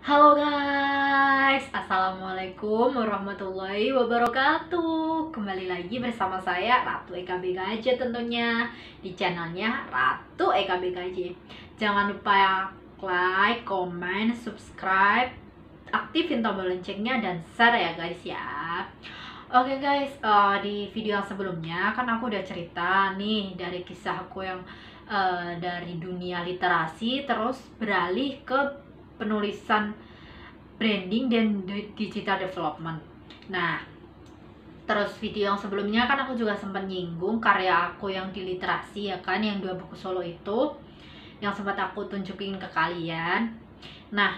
Halo guys, Assalamualaikum warahmatullahi wabarakatuh. Kembali lagi bersama saya Ratu EKBKJ tentunya di channelnya Ratu EKBKJ. Jangan lupa like, comment, subscribe, aktifin tombol loncengnya dan share ya guys ya. Oke guys, di video yang sebelumnya kan aku udah cerita nih dari kisah aku yang dari dunia literasi terus beralih ke penulisan branding dan digital development. Nah, terus video yang sebelumnya kan aku juga sempat nyinggung karya aku yang di literasi ya kan, yang 2 buku solo itu yang sempat aku tunjukin ke kalian. Nah,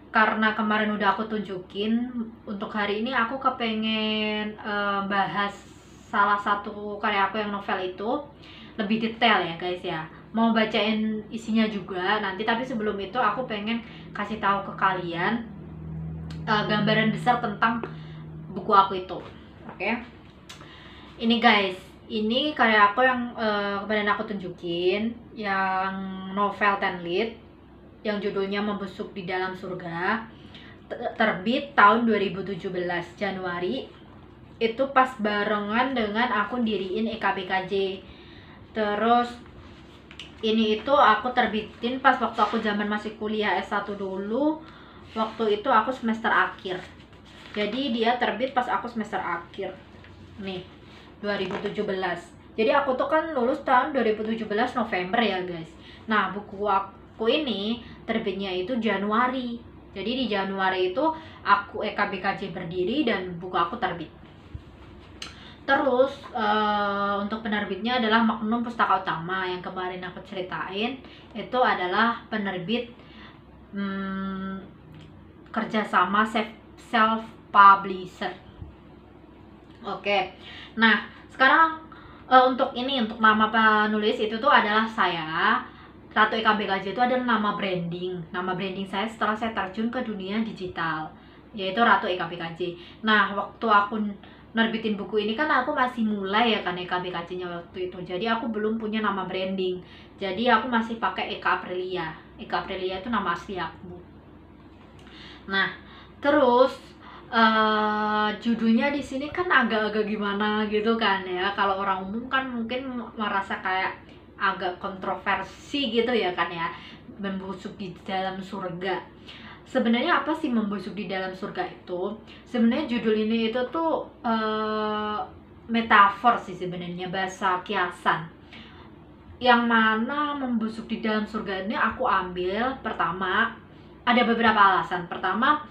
karena kemarin udah aku tunjukin, untuk hari ini aku kepengen bahas salah satu karya aku yang novel itu lebih detail ya guys ya. Mau bacain isinya juga nanti, tapi sebelum itu aku pengen kasih tahu ke kalian gambaran besar tentang buku aku itu. Oke. Ini guys, ini karya aku yang kemarin aku tunjukin, yang novel 10 lead yang judulnya Membusuk di Dalam Surga, terbit tahun 2017 Januari. Itu pas barengan dengan aku diriin EKBKJ. Terus ini itu aku terbitin pas waktu aku zaman masih kuliah S1 dulu. Waktu itu aku semester akhir. Jadi dia terbit pas aku semester akhir. Nih, 2017. Jadi aku tuh kan lulus tahun 2017 November ya guys. Nah, buku aku ini terbitnya itu Januari. Jadi di Januari itu aku EKBKJ berdiri dan buku aku terbit. Terus untuk penerbitnya adalah Magnum Pustaka Utama yang kemarin aku ceritain. Itu adalah penerbit kerjasama self publisher. Oke. Nah, sekarang untuk nama penulis itu tuh adalah saya. Ratu EKBKJ itu adalah nama branding saya setelah saya terjun ke dunia digital, yaitu Ratu EKBKJ. Nah, waktu aku nerbitin buku ini kan aku masih mulai ya kan EKBKJ-nya waktu itu. Jadi aku belum punya nama branding. Jadi aku masih pakai Eka Aprilia. Eka Aprilia itu nama asli aku. Nah, terus judulnya di sini kan agak-agak gimana gitu kan ya. Kalau orang umum kan mungkin merasa kayak agak kontroversi gitu ya kan ya. Membusuk di dalam surga. Sebenarnya apa sih membusuk di dalam surga itu? Sebenarnya judul ini itu tuh metafor sih sebenarnya, bahasa kiasan. Yang mana membusuk di dalam surga ini aku ambil pertama, ada beberapa alasan. Pertama,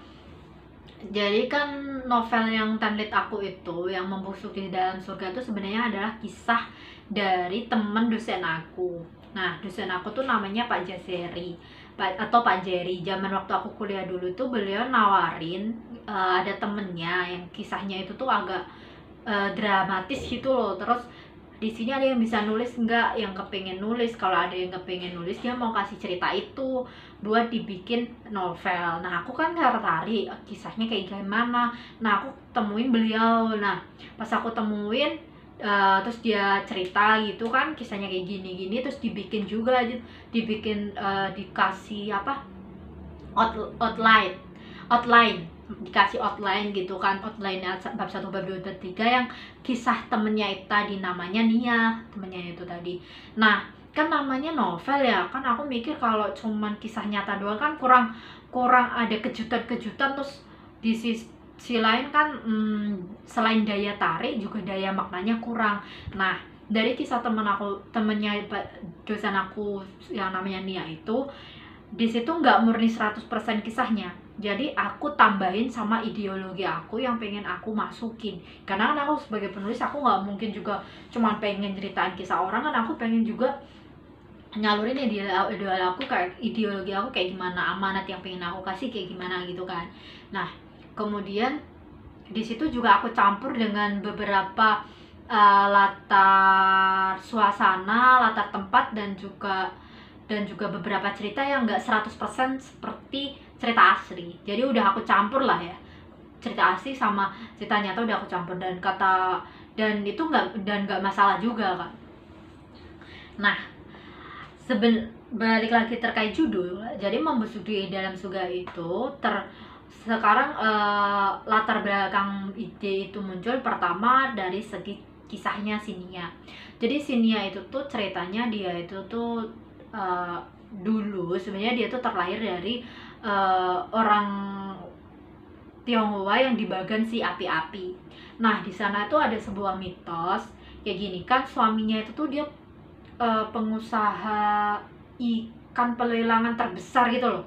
jadi kan novel yang template aku itu yang membusuk di dalam surga itu sebenarnya adalah kisah dari teman dosen aku. Nah, dosen aku tuh namanya Pak Jaseri atau Pak Jerry. Zaman waktu aku kuliah dulu tuh beliau nawarin ada temennya yang kisahnya itu tuh agak dramatis gitu loh. Terus di sini ada yang bisa nulis nggak, yang kepengen nulis. Kalau ada yang kepengen nulis, dia mau kasih cerita itu buat dibikin novel. Nah, aku kan tertarik kisahnya kayak gimana. Nah, aku temuin beliau. Nah, pas aku temuin terus dia cerita gitu kan kisahnya kayak gini-gini, terus dibikin juga, dikasih apa, outline, dikasih outline gitu kan, outline bab 1, bab 2, bab 3 yang kisah temennya itu tadi, namanya Nia temennya itu tadi. Nah, kan namanya novel ya kan, aku mikir kalau cuman kisah nyata doang kan kurang ada kejutan-kejutan. Terus di sisi lain kan selain daya tarik juga daya maknanya kurang. Nah, dari kisah temennya dosen aku yang namanya Nia itu, di situ nggak murni 100% kisahnya. Jadi aku tambahin sama ideologi aku yang pengen aku masukin. Karena kan aku sebagai penulis, aku nggak mungkin juga cuma pengen ceritain kisah orang, kan aku pengen juga nyalurin ideologi aku, kayak ideologi aku kayak gimana, amanat yang pengen aku kasih kayak gimana gitu kan. Nah, kemudian di situ juga aku campur dengan beberapa latar suasana, latar tempat, dan juga beberapa cerita yang nggak 100% seperti cerita asli. Jadi udah aku campur lah ya, cerita asli sama cerita nyata udah aku campur, dan itu nggak masalah juga kan. Nah, balik lagi terkait judul, jadi membusuk di dalam surga itu sekarang latar belakang ide itu muncul pertama dari segi kisahnya si Nia. Jadi si Nia itu tuh ceritanya dia itu tuh eh, dulu sebenarnya dia tuh terlahir dari orang Tionghoa yang di bagan si api-api. Nah, di sana tuh ada sebuah mitos kayak gini kan, suaminya itu tuh dia pengusaha ikan pelelangan terbesar gitu loh.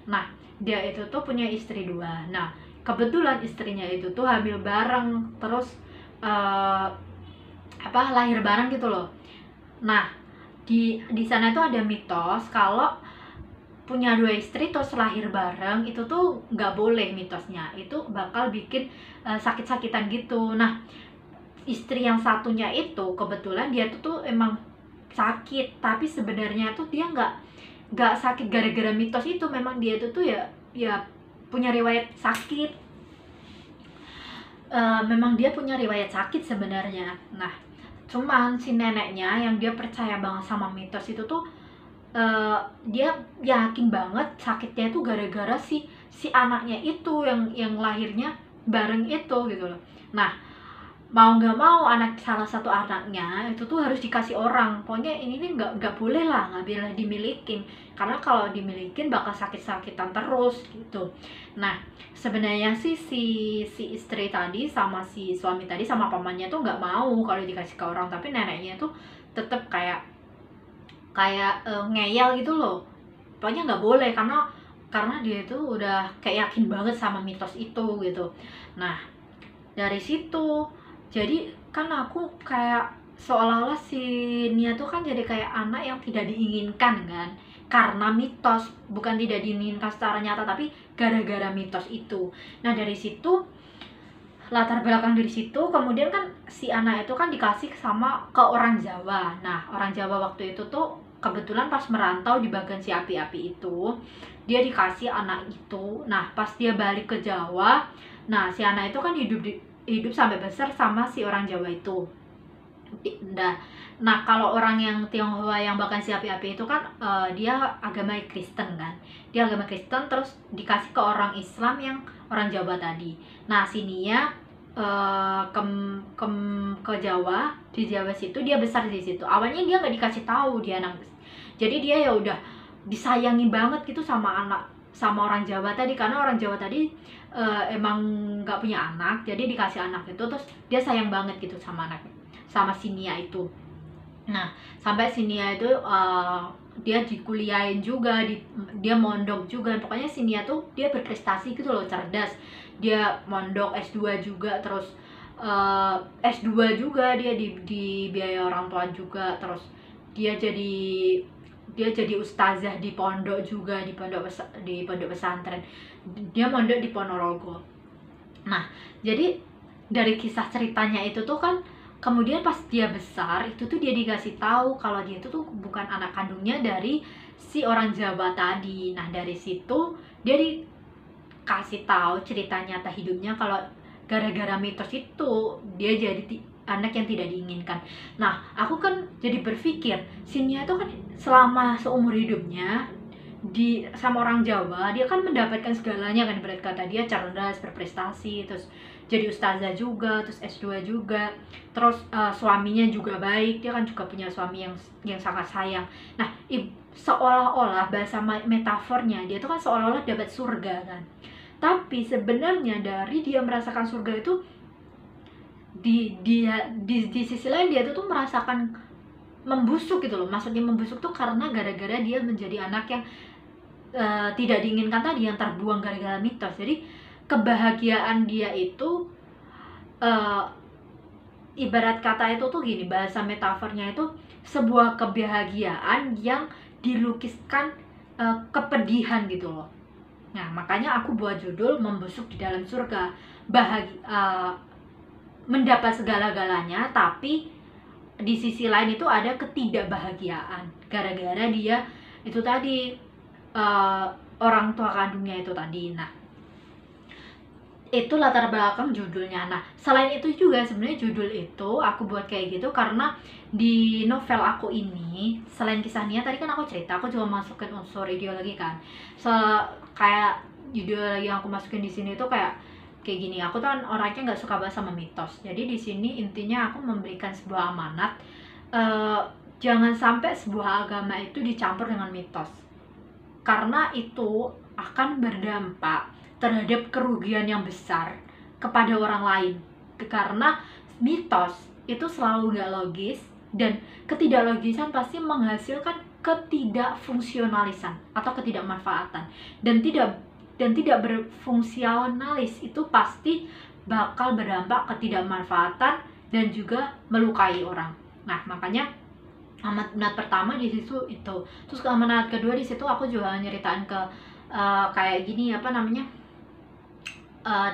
Nah, dia itu tuh punya istri dua. Nah, kebetulan istrinya itu tuh hamil bareng, terus eh, lahir bareng gitu loh. Nah, di sana tuh ada mitos kalau punya dua istri terus lahir bareng itu tuh nggak boleh, mitosnya itu bakal bikin sakit-sakitan gitu. Nah, istri yang satunya itu kebetulan dia tuh emang sakit, tapi sebenarnya tuh dia nggak sakit gara-gara mitos itu, memang dia itu tuh ya punya riwayat sakit. Memang dia punya riwayat sakit sebenarnya. Nah, cuman si neneknya yang dia percaya banget sama mitos itu tuh dia yakin banget sakitnya itu gara-gara si anaknya itu yang lahirnya bareng itu gitu loh. Nah, mau nggak mau salah satu anaknya itu tuh harus dikasih orang, pokoknya ini nih nggak boleh lah, nggak boleh dimilikin, karena kalau dimilikin bakal sakit-sakitan terus gitu. Nah, sebenarnya si istri tadi sama si suami tadi sama pamannya tuh nggak mau kalau dikasih ke orang, tapi neneknya tuh tetep kayak ngeyel gitu loh, pokoknya nggak boleh karena dia itu udah kayak yakin banget sama mitos itu gitu. Nah, dari situ jadi kan aku kayak seolah-olah si Nia tuh kan jadi kayak anak yang tidak diinginkan kan, karena mitos, bukan tidak diinginkan secara nyata tapi gara-gara mitos itu. Nah, dari situ latar belakang dari situ kemudian kan si anak itu kan dikasih ke orang Jawa. Nah, orang Jawa waktu itu tuh kebetulan pas merantau di bagian si api-api itu dia dikasih anak itu. Nah, pas dia balik ke Jawa, nah si anak itu kan hidup sampai besar sama si orang Jawa itu. Nah, kalau orang yang Tionghoa yang bahkan si api-api itu kan dia agama Kristen kan. Dia agama Kristen terus dikasih ke orang Islam yang orang Jawa tadi. Nah, sini ya ke Jawa, di Jawa situ dia besar di situ. Awalnya dia nggak dikasih tahu dia anak. Jadi dia ya udah disayangi banget gitu sama orang Jawa tadi, karena orang Jawa tadi emang nggak punya anak, jadi dikasih anak itu terus dia sayang banget gitu sama anaknya, sama si Nia itu. Nah, sampai si Nia itu dia dikuliahin juga, dia mondok juga, pokoknya si Nia tuh dia berprestasi gitu loh, cerdas. Dia mondok S2 juga, terus S2 juga dia di biaya orang tua juga, terus dia jadi ustazah di pondok juga, di pondok pesantren. Dia mondok di Ponorogo. Nah, jadi dari kisah ceritanya itu tuh kan kemudian pas dia besar itu tuh dia dikasih tahu kalau dia itu tuh bukan anak kandungnya dari si orang Jawa tadi. Nah, dari situ dia dikasih tahu cerita nyata hidupnya kalau gara-gara mitos itu dia jadi anak yang tidak diinginkan. Nah, aku kan jadi berpikir si Nia itu kan selama seumur hidupnya sama orang Jawa dia kan mendapatkan segalanya kan, berat kata dia cerdas, berprestasi, terus jadi ustazah juga, terus S2 juga, terus suaminya juga baik, dia kan juga punya suami yang sangat sayang. Nah, seolah-olah bahasa metafornya dia tuh kan seolah-olah dapat surga kan, tapi sebenarnya dari dia merasakan surga itu di sisi lain dia tuh merasakan membusuk gitu loh. Maksudnya membusuk tuh karena gara-gara dia menjadi anak yang tidak diinginkan tadi, yang terbuang gara-gara mitos. Jadi kebahagiaan dia itu ibarat kata itu tuh gini, bahasa metafornya itu sebuah kebahagiaan yang dilukiskan kepedihan gitu loh. Nah, makanya aku buat judul membusuk di dalam surga. Mendapat segala-galanya, tapi di sisi lain itu ada ketidakbahagiaan gara-gara dia itu tadi orang tua kandungnya itu tadi. Nah, Itu latar belakang judulnya. Nah, selain itu juga sebenarnya judul itu aku buat kayak gitu karena di novel aku ini selain kisahnya tadi kan aku cerita, aku juga masukin unsur ideologi kan. Kayak judul yang aku masukin di sini tuh kayak gini. Aku tuh kan orangnya nggak suka banget sama mitos. Jadi di sini intinya aku memberikan sebuah amanat, eh, jangan sampai sebuah agama itu dicampur dengan mitos. Karena itu akan berdampak terhadap kerugian yang besar kepada orang lain. Karena mitos itu selalu nggak logis, dan ketidaklogisan pasti menghasilkan ketidakfungsionalisan atau ketidakmanfaatan, dan tidak berfungsionalis itu pasti bakal berdampak ketidakmanfaatan dan juga melukai orang. Nah, makanya amanat pertama di situ itu. Terus ke amanat kedua di situ aku juga nyeritain ke kayak gini apa namanya,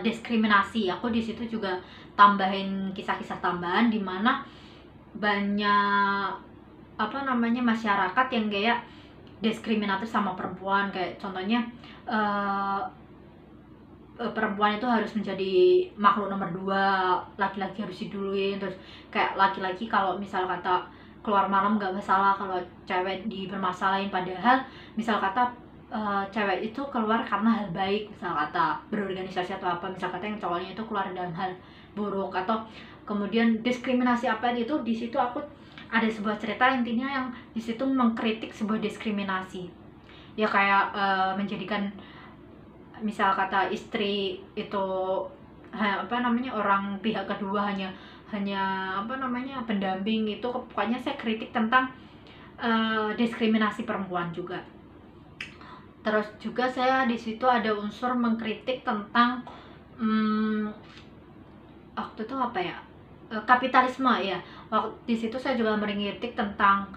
diskriminasi. Aku di situ juga tambahin kisah-kisah tambahan di mana banyak apa namanya masyarakat yang kayak diskriminatif sama perempuan. Kayak contohnya perempuan itu harus menjadi makhluk nomor 2, laki-laki harus diduluin. Terus kayak laki-laki kalau misal kata keluar malam nggak masalah, kalau cewek dipermasalahin. Padahal misal kata cewek itu keluar karena hal baik, misal kata berorganisasi atau apa, misal kata yang cowoknya itu keluar dalam hal buruk, atau kemudian diskriminasi apa itu. Di situ aku ada sebuah cerita intinya yang di situ mengkritik sebuah diskriminasi, ya kayak menjadikan misal kata istri itu apa namanya orang pihak kedua hanya apa namanya pendamping. Itu pokoknya saya kritik tentang diskriminasi perempuan juga. Terus juga saya di situ ada unsur mengkritik tentang waktu itu apa ya, kapitalisme ya. Waktu di situ saya juga mengkritik tentang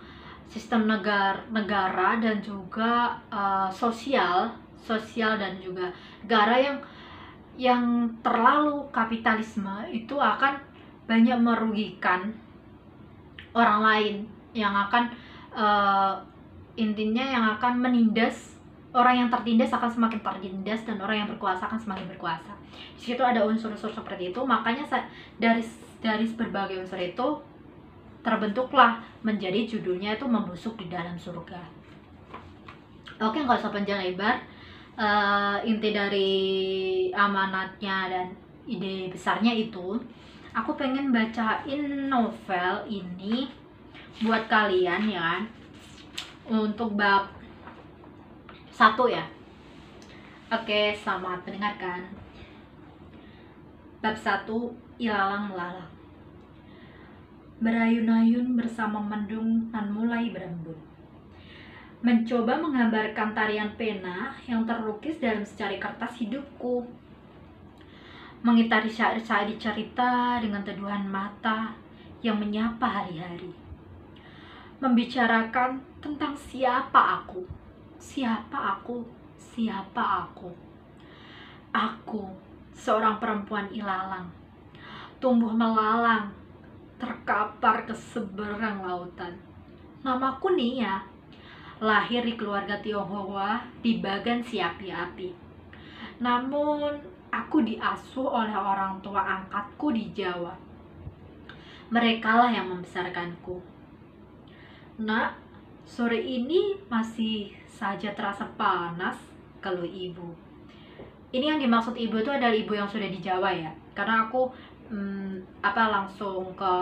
sistem negara dan juga sosial dan juga negara yang terlalu kapitalisme itu akan banyak merugikan orang lain, yang akan intinya yang akan menindas. Orang yang tertindas akan semakin tertindas dan orang yang berkuasa akan semakin berkuasa. Di situ ada unsur-unsur seperti itu. Makanya dari berbagai unsur itu terbentuklah menjadi judulnya itu Membusuk di Dalam Surga. Oke, nggak usah panjang lebar. Inti dari amanatnya dan ide besarnya itu, aku pengen bacain novel ini buat kalian ya, untuk bab 1 ya. Oke, selamat mendengarkan. Bab 1, Ilalang Melalang. Berayun-ayun bersama mendung dan mulai berembun. Mencoba menggambarkan tarian pena yang terlukis dalam secari kertas hidupku. Mengitari syair-syair cerita dengan teduhan mata yang menyapa hari-hari. Membicarakan tentang siapa aku. Siapa aku? Siapa aku? Aku, seorang perempuan ilalang, tumbuh melalang, terkapar ke seberang lautan. Namaku Nia, lahir di keluarga Tionghoa di Bagan si api-api. Namun, aku diasuh oleh orang tua angkatku di Jawa. Merekalah yang membesarkanku. Nak, sore ini masih saja terasa panas, keluh ibu. Ini yang dimaksud ibu itu adalah ibu yang sudah di Jawa ya. Karena aku langsung ke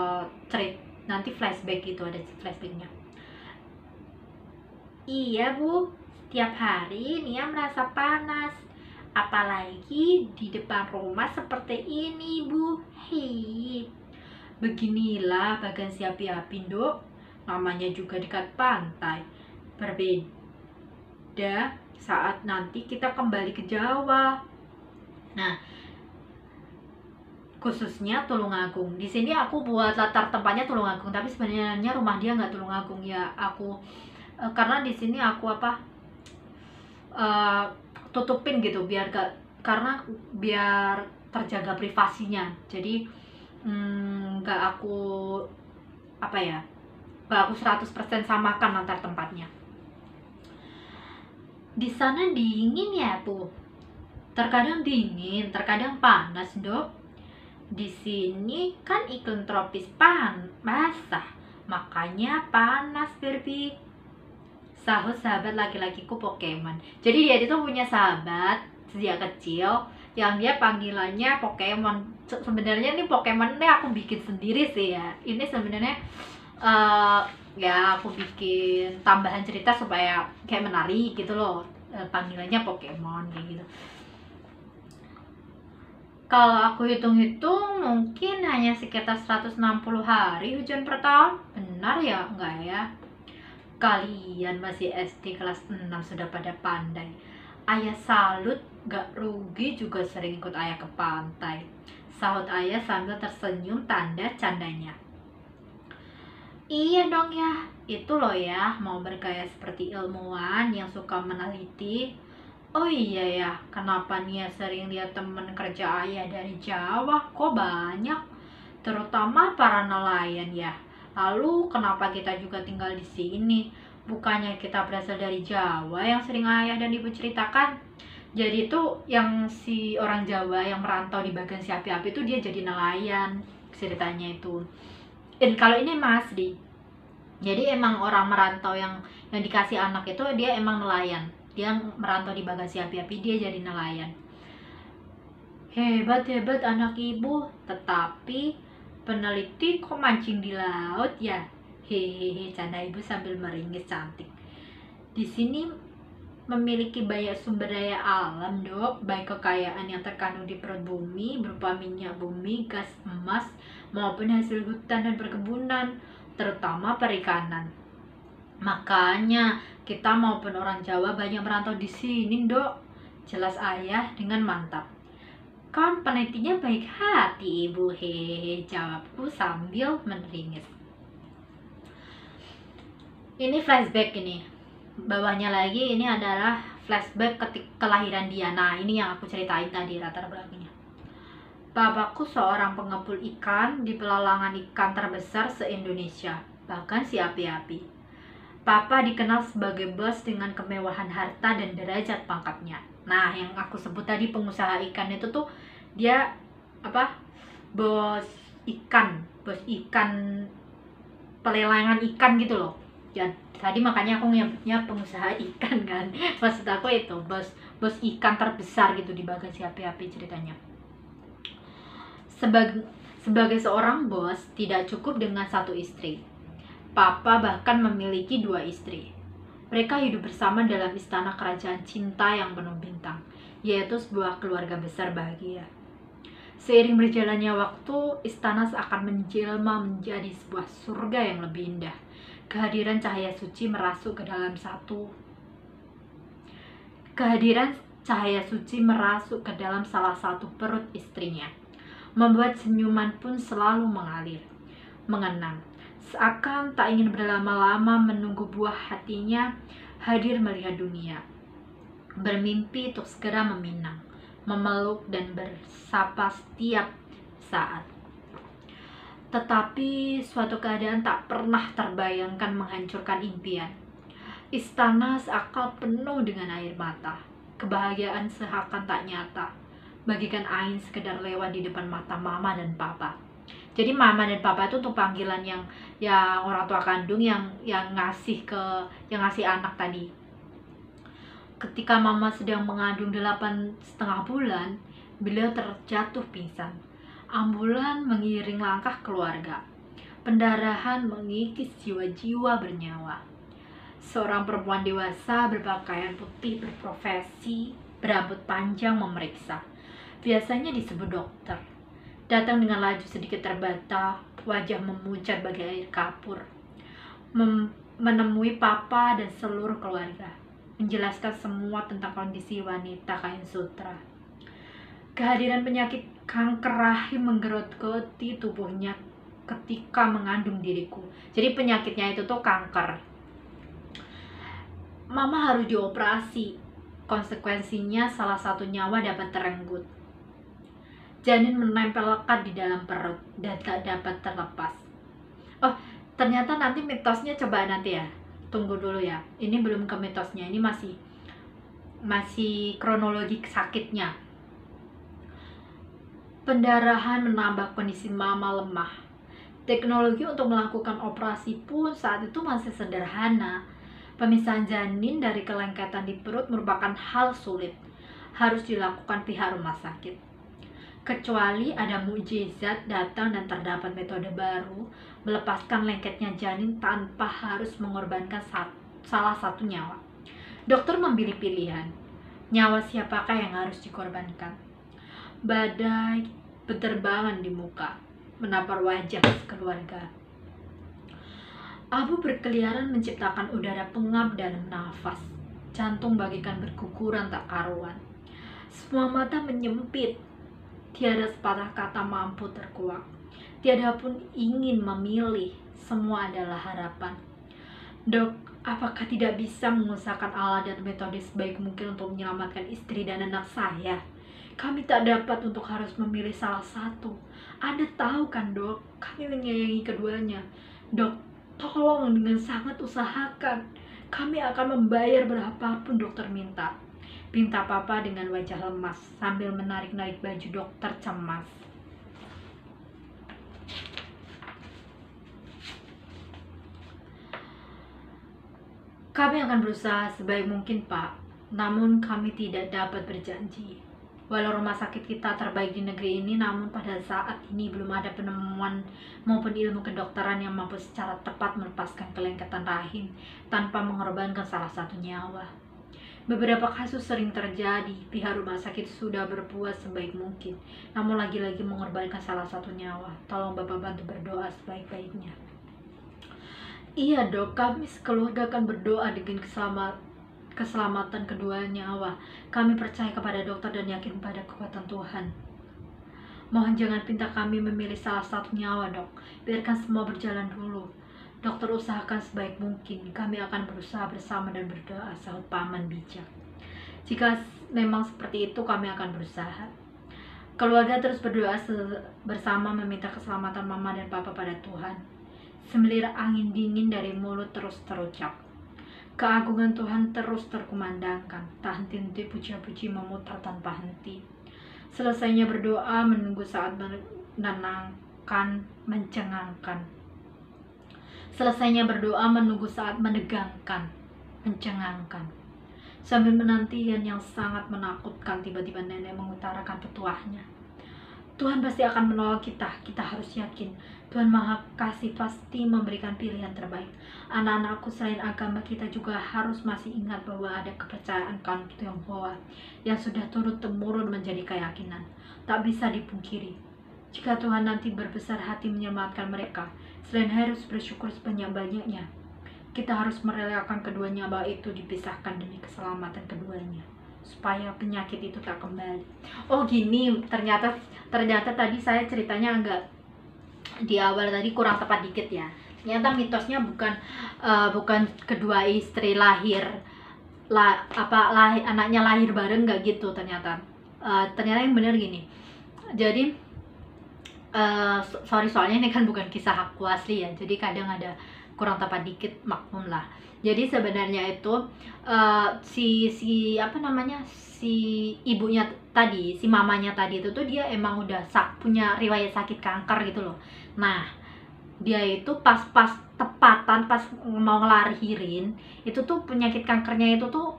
cerita nanti flashback gitu, ada flashbacknya. Iya bu, setiap hari Nia merasa panas. Apalagi di depan rumah seperti ini bu. Hei, beginilah Bagan si api-api dok. Namanya juga dekat pantai. Berbeda saat nanti kita kembali ke Jawa. Nah, khususnya Tulungagung. Di sini aku buat latar tempatnya Tulungagung, tapi sebenarnya rumah dia nggak Tulungagung ya. Aku karena di sini aku tutupin gitu biar terjaga privasinya. Jadi nggak aku 100% samakan antar tempatnya. Di sana dingin ya, Bu? Terkadang dingin, terkadang panas, Dok. Di sini kan iklim tropis basah, makanya panas, Barbie. Sahut sahabat laki-lakiku Pokemon. Jadi dia itu punya sahabat sejak kecil yang dia panggilannya Pokemon. Sebenarnya ini Pokemon ini aku bikin sendiri sih ya. Ini sebenarnya ya aku bikin tambahan cerita supaya kayak menarik gitu loh. Panggilannya Pokemon kayak gitu. Kalau aku hitung-hitung mungkin hanya sekitar 160 hari hujan per tahun. Benar ya? Enggak ya? Kalian masih SD kelas 6 sudah pada pandai. Ayah salut, gak rugi juga sering ikut ayah ke pantai. Sahut ayah sambil tersenyum tanda candanya. Iya dong ya, itu loh ya, mau bergaya seperti ilmuwan yang suka meneliti. Oh iya ya, kenapa Nia sering lihat temen kerja ayah dari Jawa? Kok banyak? Terutama para nelayan ya. Lalu kenapa kita juga tinggal di sini? Bukannya kita berasal dari Jawa yang sering ayah dan ibu ceritakan? Jadi itu yang si orang Jawa yang merantau di bagian si api-api itu dia jadi nelayan ceritanya itu. Dan kalau ini Mas Di, jadi emang orang merantau yang dikasih anak itu dia emang nelayan. Dia merantau di Bagasi Api-Api, dia jadi nelayan. Hebat anak ibu, tetapi peneliti kok mancing di laut ya? Hehehe, canda ibu sambil meringis cantik. Di sini memiliki banyak sumber daya alam, Dok, baik kekayaan yang terkandung di perut bumi berupa minyak bumi, gas, emas, maupun hasil hutan dan perkebunan, terutama perikanan. Makanya kita maupun orang Jawa banyak merantau di sini, Dok. Jelas ayah dengan mantap. Kan penelitinya baik hati, Ibu. Hehehe, jawabku sambil meneringis. Ini flashback ini. Bawahnya lagi ini adalah flashback kelahiran Diana. Ini yang aku ceritain tadi latar belakangnya. Bapakku seorang pengepul ikan di pelelangan ikan terbesar se-Indonesia, bahkan si api-api. Papa dikenal sebagai bos dengan kemewahan harta dan derajat pangkatnya. Nah, yang aku sebut tadi pengusaha ikan itu tuh dia apa? Bos ikan pelelangan ikan gitu loh. Ya, tadi makanya aku nyebutnya pengusaha ikan kan. Maksud aku itu bos ikan terbesar gitu di Bagasi Api-Api ceritanya. Sebagai seorang bos tidak cukup dengan satu istri. Papa bahkan memiliki 2 istri. Mereka hidup bersama dalam istana kerajaan cinta yang penuh bintang, yaitu sebuah keluarga besar bahagia. Seiring berjalannya waktu, istana seakan menjelma menjadi sebuah surga yang lebih indah. Kehadiran cahaya suci merasuk ke dalam salah satu perut istrinya, membuat senyuman pun selalu mengalir, mengenang. Seakan tak ingin berlama-lama menunggu buah hatinya hadir melihat dunia. Bermimpi untuk segera meminang, memeluk dan bersapa setiap saat. Tetapi suatu keadaan tak pernah terbayangkan menghancurkan impian. Istana seakan penuh dengan air mata. Kebahagiaan seakan tak nyata, bagikan angin sekedar lewat di depan mata mama dan papa. Jadi mama dan papa itu untuk panggilan yang orang tua kandung yang ngasih anak tadi. Ketika mama sedang mengandung 8,5 bulan, beliau terjatuh pingsan. Ambulan mengiring langkah keluarga. Pendarahan mengikis jiwa-jiwa bernyawa. Seorang perempuan dewasa berpakaian putih berprofesi, berambut panjang memeriksa. Biasanya disebut dokter. Datang dengan laju sedikit terbata, wajah memucat bagai air kapur. Menemui papa dan seluruh keluarga. Menjelaskan semua tentang kondisi wanita kain sutra. Kehadiran penyakit kanker rahim menggerogoti tubuhnya ketika mengandung diriku. Jadi penyakitnya itu tuh kanker. Mama harus dioperasi. Konsekuensinya salah satu nyawa dapat terenggut. Janin menempel lekat di dalam perut dan tak dapat terlepas. Oh, ternyata nanti mitosnya coba nanti ya. Tunggu dulu ya. Ini belum ke mitosnya. Ini masih kronologi sakitnya. Pendarahan menambah kondisi mama lemah. Teknologi untuk melakukan operasi pun saat itu masih sederhana. Pemisahan janin dari kelengketan di perut merupakan hal sulit. Harus dilakukan pihak rumah sakit. Kecuali ada mukjizat datang dan terdapat metode baru melepaskan lengketnya janin tanpa harus mengorbankan salah satu nyawa. Dokter memilih pilihan. Nyawa siapakah yang harus dikorbankan? Badai berterbangan di muka, menampar wajah keluarga. Abu berkeliaran menciptakan udara pengap dalam nafas. Jantung bagikan berguguran tak karuan. Semua mata menyempit. Tiada sepatah kata mampu terkuak. Tiada pun ingin memilih. Semua adalah harapan. Dok, apakah tidak bisa mengusahakan alat dan metode sebaik mungkin untuk menyelamatkan istri dan anak saya? Kami tak dapat untuk harus memilih salah satu. Anda tahu kan, Dok, kami menyayangi keduanya. Dok, tolong dengan sangat usahakan. Kami akan membayar berapapun dokter minta. Pinta Papa dengan wajah lemas sambil menarik-narik baju dokter cemas. Kami akan berusaha sebaik mungkin, Pak. Namun kami tidak dapat berjanji. Walau rumah sakit kita terbaik di negeri ini, namun pada saat ini belum ada penemuan maupun ilmu kedokteran yang mampu secara tepat melepaskan kelengketan rahim tanpa mengorbankan salah satu nyawa. Beberapa kasus sering terjadi, pihak rumah sakit sudah berbuat sebaik mungkin, namun lagi-lagi mengorbankan salah satu nyawa. Tolong Bapak bantu berdoa sebaik-baiknya. Iya Dok, kami sekeluarga akan berdoa dengan keselamatan kedua nyawa. Kami percaya kepada dokter dan yakin pada kekuatan Tuhan. Mohon jangan pinta kami memilih salah satu nyawa, Dok. Biarkan semua berjalan dulu. Dokter usahakan sebaik mungkin. Kami akan berusaha bersama dan berdoa, sahut paman bijak. Jika memang seperti itu, kami akan berusaha. Keluarga terus berdoa bersama meminta keselamatan mama dan papa pada Tuhan. Semilir angin dingin dari mulut terus terucap. Keagungan Tuhan terus terkumandangkan, tak henti-henti puji-puji memutar tanpa henti. Selesainya berdoa menunggu saat menenangkan, mencengangkan. Selesainya berdoa menunggu saat menegangkan, mencengangkan. Sambil menantian yang sangat menakutkan, tiba-tiba nenek mengutarakan petuahnya. Tuhan pasti akan menolong kita, kita harus yakin. Tuhan Maha Kasih pasti memberikan pilihan terbaik. Anak-anakku, selain agama, kita juga harus masih ingat bahwa ada kepercayaan kaum Tionghoa yang sudah turun-temurun menjadi keyakinan. Tak bisa dipungkiri. Jika Tuhan nanti berbesar hati menyelamatkan mereka, selain harus bersyukur sebanyak-banyaknya, kita harus merelakan kedua nyawa itu dipisahkan demi keselamatan keduanya, supaya penyakit itu tak kembali. Oh gini, ternyata tadi saya ceritanya agak di awal tadi kurang tepat dikit ya. Ternyata mitosnya bukan kedua istri anaknya lahir bareng, nggak gitu ternyata. Ternyata yang benar gini. Jadi soalnya ini kan bukan kisah aku asli ya, jadi kadang ada kurang tepat dikit, maklum lah. Jadi sebenarnya itu si ibunya tadi, si mamanya tadi itu tuh dia emang udah punya riwayat sakit kanker gitu loh. Nah, dia itu pas tepatan pas mau ngelahirin itu tuh penyakit kankernya itu tuh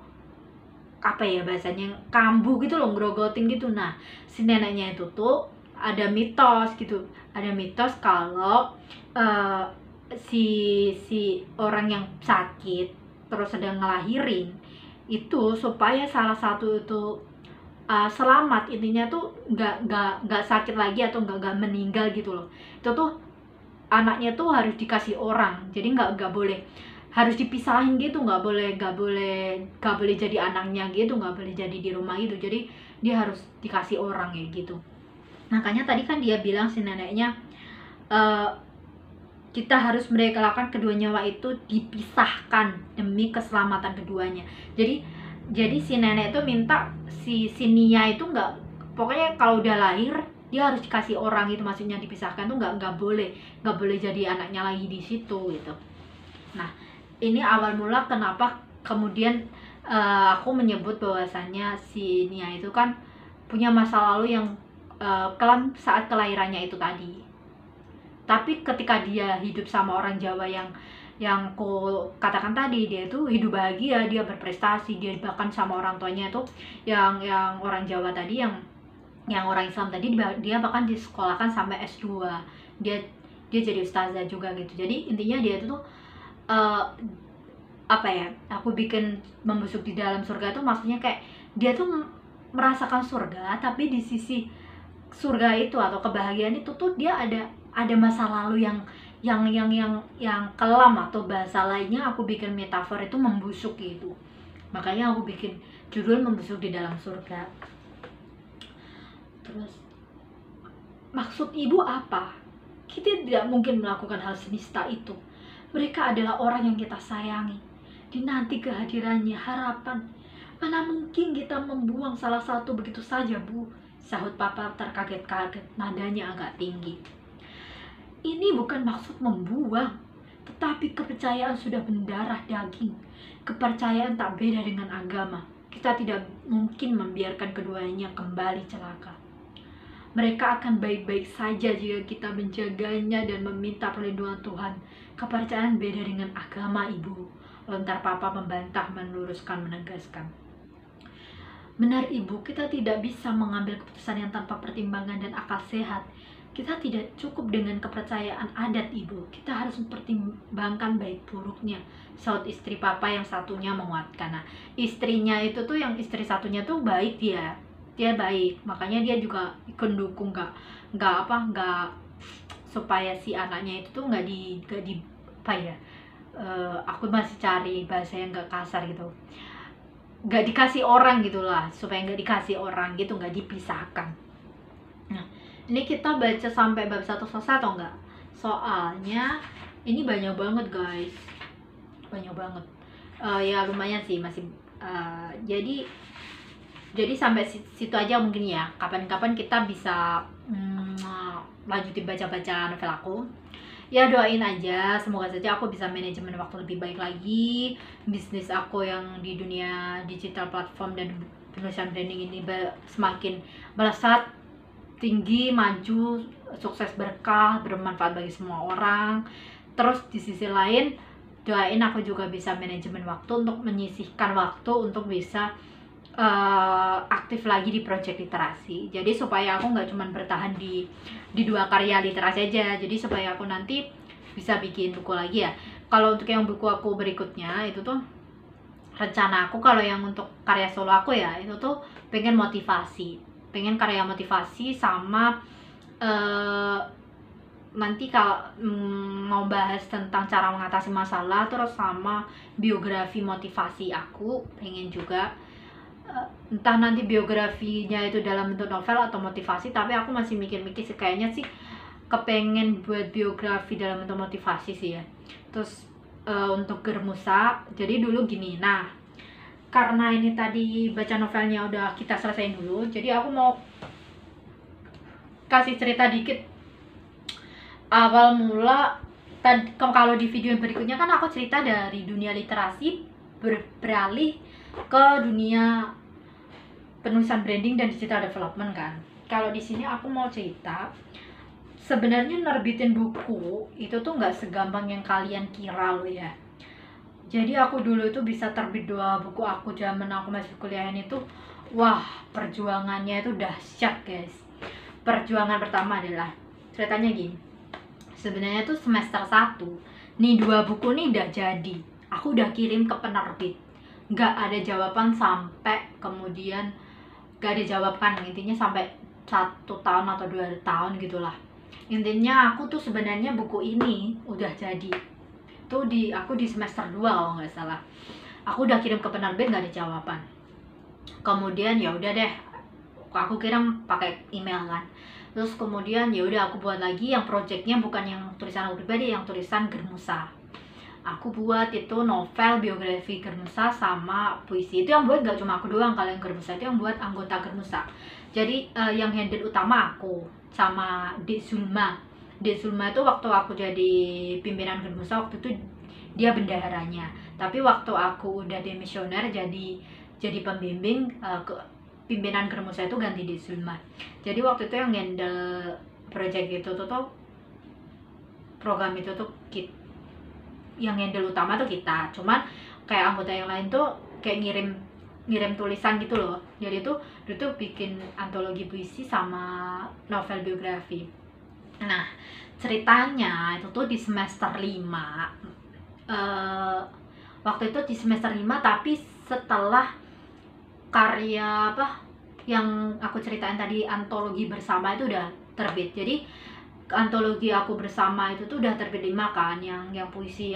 apa ya bahasanya, kambuh gitu loh, ngerogotin gitu. Nah, si neneknya itu tuh ada mitos kalau si orang yang sakit terus sedang ngelahirin itu supaya salah satu itu selamat, intinya tuh nggak sakit lagi atau nggak meninggal gitu loh. Itu tuh anaknya tuh harus dikasih orang, jadi nggak boleh harus dipisahin gitu, nggak boleh jadi anaknya gitu, nggak boleh jadi di rumah gitu, jadi dia harus dikasih orang ya gitu. Makanya tadi kan dia bilang si neneknya kita harus merelakan kedua nyawa itu dipisahkan demi keselamatan keduanya. Jadi si nenek itu minta si Nia itu nggak, pokoknya kalau udah lahir dia harus dikasih orang gitu, maksudnya dipisahkan tuh nggak boleh jadi anaknya lagi di situ gitu. Nah, ini awal mula kenapa kemudian aku menyebut bahwasannya si Nia itu kan punya masa lalu yang kelam saat kelahirannya itu tadi. Tapi ketika dia hidup sama orang Jawa yang ku katakan tadi, dia itu hidup bahagia, dia berprestasi, dia bahkan sama orang tuanya itu yang orang Jawa tadi, yang orang Islam tadi, dia bahkan disekolahkan sampai S2. Dia jadi ustazah juga gitu. Jadi intinya dia itu tuh apa ya, aku bikin membusuk di dalam surga itu maksudnya kayak dia tuh merasakan surga, tapi di sisi surga itu atau kebahagiaan itu tuh dia ada masa lalu yang kelam, atau bahasa lainnya aku bikin metafor itu membusuk gitu. Makanya aku bikin judul membusuk di dalam surga. Terus maksud ibu apa? Kita tidak mungkin melakukan hal senista itu. Mereka adalah orang yang kita sayangi, dinanti kehadirannya, harapan. Mana mungkin kita membuang salah satu begitu saja, Bu? Sahut papa terkaget-kaget, nadanya agak tinggi. Ini bukan maksud membuang, tetapi kepercayaan sudah mendarah daging. Kepercayaan tak beda dengan agama. Kita tidak mungkin membiarkan keduanya kembali celaka. Mereka akan baik-baik saja jika kita menjaganya dan meminta perlindungan Tuhan. Kepercayaan beda dengan agama, Ibu. Lontar papa membantah, meluruskan, menegaskan. Benar, Ibu, kita tidak bisa mengambil keputusan yang tanpa pertimbangan dan akal sehat. Kita tidak cukup dengan kepercayaan adat, Ibu. Kita harus mempertimbangkan baik buruknya. Saut istri papa yang satunya menguatkan. Nah, istrinya itu tuh, yang istri satunya tuh baik, dia baik, makanya dia juga ikut dukung, nggak supaya si anaknya itu tuh nggak di apa ya, aku masih cari bahasa yang nggak kasar gitu, nggak dikasih orang gitulah, supaya nggak dikasih orang gitu, nggak dipisahkan. Nah, ini kita baca sampai bab 1 selesai atau enggak? Soalnya ini banyak banget guys, banyak banget. Ya lumayan sih, masih jadi sampai situ aja mungkin ya. Kapan-kapan kita bisa lanjutin baca-baca novel aku. Ya doain aja, semoga saja aku bisa manajemen waktu lebih baik lagi. Bisnis aku yang di dunia digital platform dan penulisan branding ini semakin melesat tinggi, maju, sukses, berkah, bermanfaat bagi semua orang. Terus di sisi lain, doain aku juga bisa manajemen waktu untuk menyisihkan waktu untuk bisa aktif lagi di project literasi. Jadi supaya aku nggak cuma bertahan di 2 karya literasi aja. Jadi supaya aku nanti bisa bikin buku lagi ya. Kalau untuk yang buku aku berikutnya itu tuh rencana aku, kalau yang untuk karya solo aku ya, itu tuh pengen karya motivasi sama nanti kalau mau bahas tentang cara mengatasi masalah, terus sama biografi motivasi aku pengen juga. Entah nanti biografinya itu dalam bentuk novel atau motivasi, tapi aku masih mikir-mikir sih, kayaknya sih kepengen buat biografi dalam bentuk motivasi sih ya. Terus untuk Germusa, jadi dulu gini, nah karena ini tadi baca novelnya udah kita selesaiin dulu, jadi aku mau kasih cerita dikit. Awal mula kalau di video berikutnya kan aku cerita dari dunia literasi beralih ke dunia penulisan branding dan digital development kan. Kalau di sini aku mau cerita, sebenarnya nerbitin buku itu tuh nggak segampang yang kalian kira loh ya. Jadi aku dulu itu bisa terbit 2 buku aku zaman aku masih kuliahan itu, wah perjuangannya itu dahsyat guys. Perjuangan pertama adalah, ceritanya gini, sebenarnya tuh semester 1 nih 2 buku nih udah jadi, aku udah kirim ke penerbit, nggak ada jawaban sampai kemudian gak ada jawaban, intinya sampai 1 tahun atau 2 tahun gitulah. Intinya aku tuh sebenarnya buku ini udah jadi tuh aku di semester 2 kalau nggak salah. Aku udah kirim ke penerbit, nggak ada jawaban. Kemudian ya udah deh, aku kirim pakai email kan. Terus kemudian ya udah aku buat lagi yang projectnya bukan yang tulisan aku pribadi, yang tulisan Germusa. Aku buat itu novel biografi Germusa sama puisi. Itu yang buat gak cuma aku doang, kalau yang Germusa itu yang buat anggota Germusa. Jadi yang handle utama aku sama Dek Zulma. Dek Zulma itu waktu aku jadi pimpinan Germusa, waktu itu dia bendaharanya. Tapi waktu aku udah demisioner jadi pembimbing, pimpinan Germusa itu ganti di Zulma. Jadi waktu itu yang handle project itu tuh program itu tuh yang handle utama tuh kita, cuman kayak anggota yang lain tuh kayak ngirim tulisan gitu loh. Jadi tuh dia tuh bikin antologi puisi sama novel biografi. Nah ceritanya itu tuh di semester 5, waktu itu di semester 5, tapi setelah karya apa yang aku ceritain tadi, antologi bersama itu udah terbit. Jadi antologi aku bersama itu tuh udah terbit 5 kan, yang puisi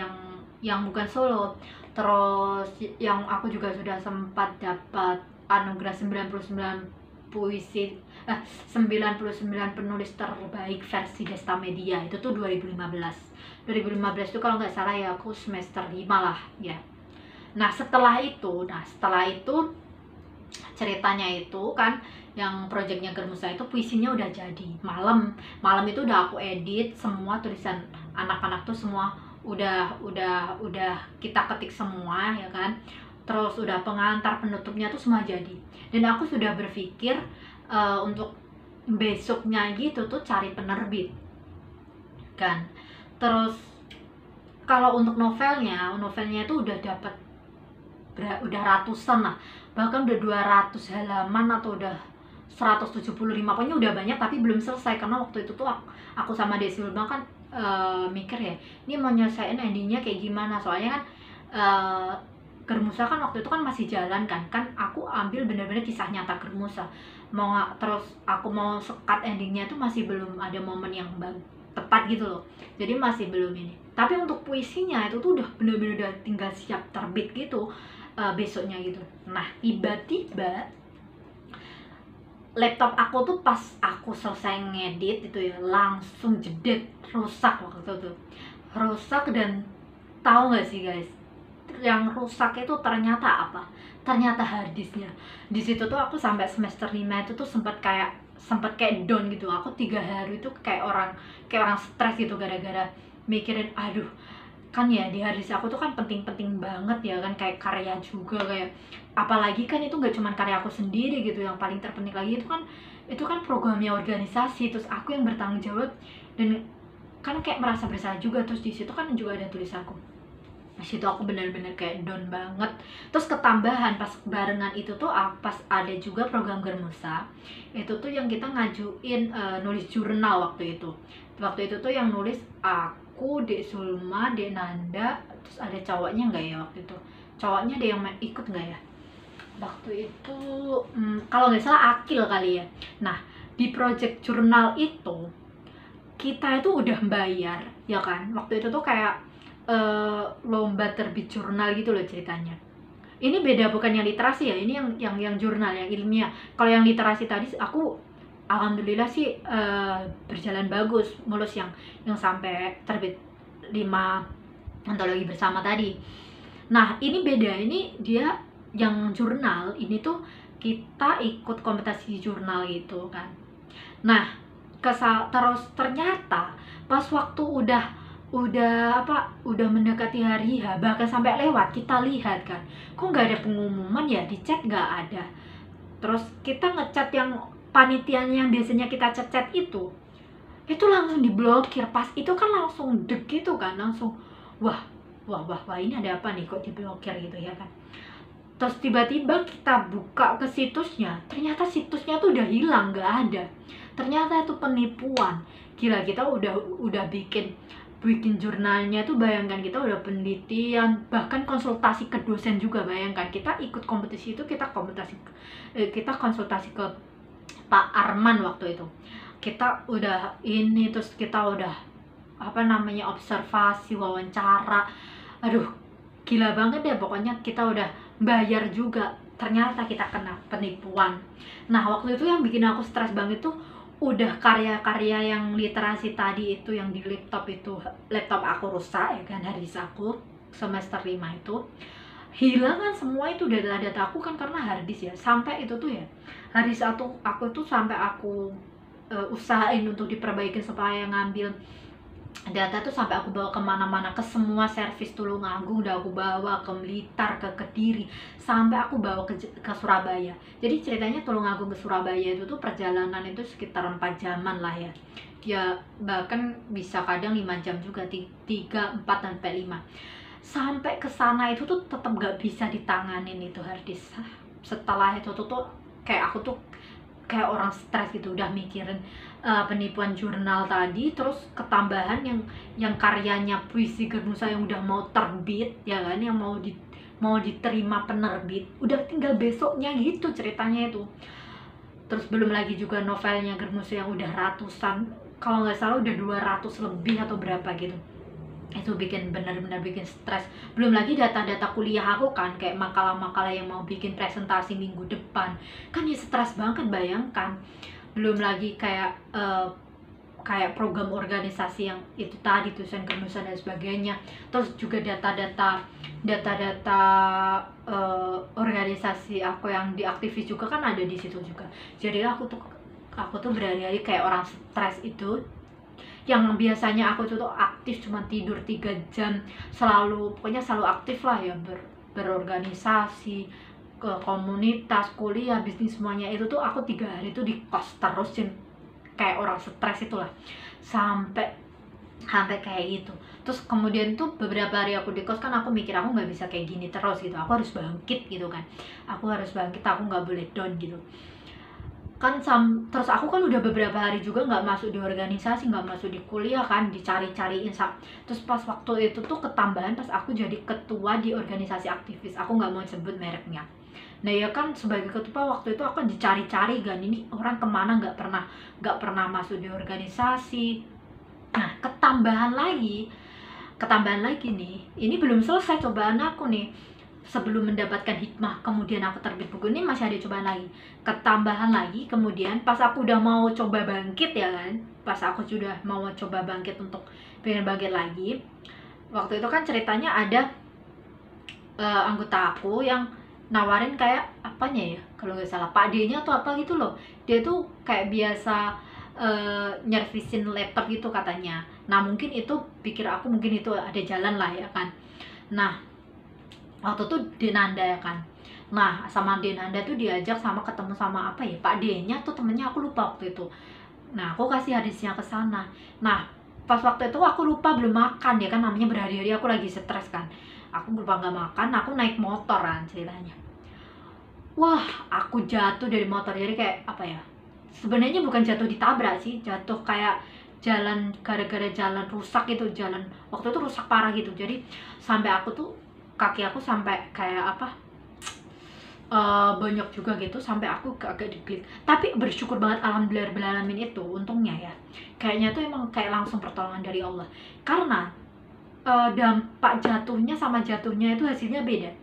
yang bukan solo. Terus yang aku juga sudah sempat dapat anugerah 99 puisi 99 penulis terbaik versi Desta Media, itu tuh 2015 itu kalau nggak salah ya, aku semester 5 lah ya. Nah setelah itu ceritanya itu kan yang proyeknya Germusa itu puisinya udah jadi. Malam itu udah aku edit semua tulisan anak-anak tuh, semua udah kita ketik semua ya kan. Terus udah pengantar penutupnya tuh semua jadi. Dan aku sudah berpikir untuk besoknya gitu tuh cari penerbit kan. Terus kalau untuk novelnya itu udah dapat udah ratusan lah, bahkan udah 200 halaman atau udah 175, pokoknya udah banyak, tapi belum selesai karena waktu itu tuh aku sama Desi Ulma kan mikir ya, ini mau nyelesain endingnya kayak gimana, soalnya kan Germusa kan waktu itu kan masih jalan kan aku ambil bener-bener kisah nyata Germusa, terus aku mau sekat endingnya tuh masih belum ada momen yang tepat gitu loh, jadi masih belum ini. Tapi untuk puisinya itu tuh udah bener-bener udah tinggal siap terbit gitu besoknya gitu. Nah tiba-tiba laptop aku tuh pas aku selesai ngedit itu ya langsung jedet, rusak waktu itu tuh, rusak. Dan tahu nggak sih guys, yang rusak itu ternyata apa? Ternyata harddisknya. Di situ tuh aku sampai semester 5 itu tuh sempat kayak down gitu. Aku 3 hari itu kayak orang stres gitu gara-gara mikirin, aduh kan ya di harddisk aku tuh kan penting-penting banget ya kan, kayak karya juga, kayak apalagi kan itu nggak cuma karya aku sendiri gitu, yang paling terpenting lagi itu kan programnya organisasi, terus aku yang bertanggung jawab, dan kan kayak merasa bersalah juga. Terus di situ kan juga ada tulisanku. Di situ aku benar-benar kayak down banget. Terus ketambahan pas barengan itu tuh pas ada juga program Germusa itu tuh yang kita ngajuin nulis jurnal waktu itu tuh yang nulis aku, Dek Sulma, Dek Nanda, terus ada cowoknya nggak ya waktu itu, cowoknya ada yang ikut nggak ya waktu itu, kalau nggak salah Akil kali ya. Nah di project jurnal itu kita itu udah bayar ya kan, waktu itu tuh kayak lomba terbit jurnal gitu loh ceritanya. Ini beda, bukan yang literasi ya, ini yang jurnal, yang ilmiah. Kalau yang literasi tadi aku alhamdulillah sih berjalan bagus, mulus yang sampai terbit 5 antologi bersama tadi. Nah ini beda, ini dia yang jurnal ini tuh kita ikut kompetisi jurnal gitu kan. Nah terus ternyata pas waktu udah mendekati hari H, bahkan sampai lewat, kita lihat kan kok nggak ada pengumuman ya, di chat nggak ada. Terus kita ngechat yang panitianya yang biasanya kita chat itu langsung diblokir. Pas itu kan langsung deg gitu kan, langsung wah ini ada apa nih kok diblokir gitu ya kan. Terus tiba-tiba kita buka ke situsnya, ternyata situsnya tuh udah hilang, nggak ada. Ternyata itu penipuan. Gila, kita udah bikin jurnalnya tuh, bayangkan kita udah penelitian, bahkan konsultasi ke dosen juga. Bayangkan kita ikut kompetisi itu, kita konsultasi ke Pak Arman waktu itu. Kita udah ini, terus kita udah observasi, wawancara. Aduh gila banget deh pokoknya, kita udah bayar juga, ternyata kita kena penipuan. Nah waktu itu yang bikin aku stres banget tuh udah karya-karya yang literasi tadi itu, yang di laptop aku rusak ya kan, harddisk aku semester 5 itu hilang kan semua itu data aku kan, karena harddisk ya. Sampai itu tuh ya harddisk aku tuh sampai aku usahain untuk diperbaikin supaya ngambil data tuh sampai aku bawa kemana-mana, ke semua servis Tulungagung udah aku bawa, ke Blitar, ke Kediri, sampai aku bawa ke Surabaya. Jadi ceritanya Tulungagung ke Surabaya itu tuh perjalanan itu sekitar 4 jaman lah ya. Ya bahkan bisa kadang 5 jam juga, 3, 4 sampai 5. Sampai ke sana itu tuh tetap gak bisa ditanganin itu harddisk. Setelah itu tuh kayak aku tuh kayak orang stres gitu, udah mikirin penipuan jurnal tadi, terus ketambahan yang karyanya Puisi Gernusa yang udah mau terbit ya kan, yang mau diterima penerbit, udah tinggal besoknya gitu ceritanya itu. Terus belum lagi juga novelnya Gernusa yang udah ratusan, kalau nggak salah udah 200 lebih atau berapa gitu. Itu bikin benar-benar bikin stres. Belum lagi data-data kuliah aku kan, kayak makalah-makalah yang mau bikin presentasi minggu depan, kan ya stres banget, bayangkan. Belum lagi kayak program organisasi yang itu tadi, tulisan kenusan dan sebagainya. Terus juga data-data organisasi aku yang di aktivis juga kan ada di situ juga. Jadi aku tuh berhari-hari kayak orang stres itu, yang biasanya aku tuh aktif cuma tidur 3 jam, pokoknya selalu aktif lah ya, berorganisasi, ke komunitas, kuliah, bisnis, semuanya itu tuh aku 3 hari tuh di kos terus, kayak orang stres itulah, sampai kayak gitu. Terus kemudian tuh beberapa hari aku di kos kan, aku mikir aku nggak bisa kayak gini terus gitu, aku harus bangkit gitu kan, aku nggak boleh down gitu kan. Terus aku kan udah beberapa hari juga nggak masuk di organisasi, nggak masuk di kuliah kan, dicari-cariin. Terus pas waktu itu tuh ketambahan pas aku jadi ketua di organisasi aktivis, aku nggak mau sebut mereknya. Nah ya kan, sebagai ketua waktu itu aku dicari-cari kan, ini orang kemana, nggak pernah masuk di organisasi. Nah ketambahan lagi nih, ini belum selesai cobaan aku nih. Sebelum mendapatkan hikmah, kemudian aku terbit buku ini, masih ada cobaan lagi, ketambahan lagi. Kemudian pas aku udah mau coba bangkit ya kan, pas aku sudah mau coba bangkit untuk pengen bangkit lagi, waktu itu kan ceritanya ada anggota aku yang nawarin kayak apanya ya, kalau nggak salah Pak D-nya atau apa gitu loh. Dia tuh kayak biasa nyervisin laptop gitu katanya. Nah mungkin itu, pikir aku mungkin itu ada jalan lah ya kan. Nah waktu tuh Denanda ya kan, nah sama Denanda tuh diajak sama ketemu sama apa ya, Pak D-nya tuh temennya, aku lupa waktu itu. Nah aku kasih hadisnya ke sana. Nah pas waktu itu aku lupa, belum makan ya kan, namanya berhari-hari aku lagi stres kan, aku lupa nggak makan, aku naik motor kan ceritanya. Wah aku jatuh dari motor, jadi kayak apa ya, sebenarnya bukan jatuh ditabrak sih, jatuh kayak jalan, gara-gara jalan rusak gitu, jalan waktu itu rusak parah gitu. Jadi sampai aku tuh, kaki aku sampai kayak apa, banyak juga gitu, sampai aku agak diklik. Tapi bersyukur banget, alhamdulillah alamin, itu untungnya ya, kayaknya tuh emang kayak langsung pertolongan dari Allah. Karena dampak jatuhnya sama jatuhnya itu hasilnya beda.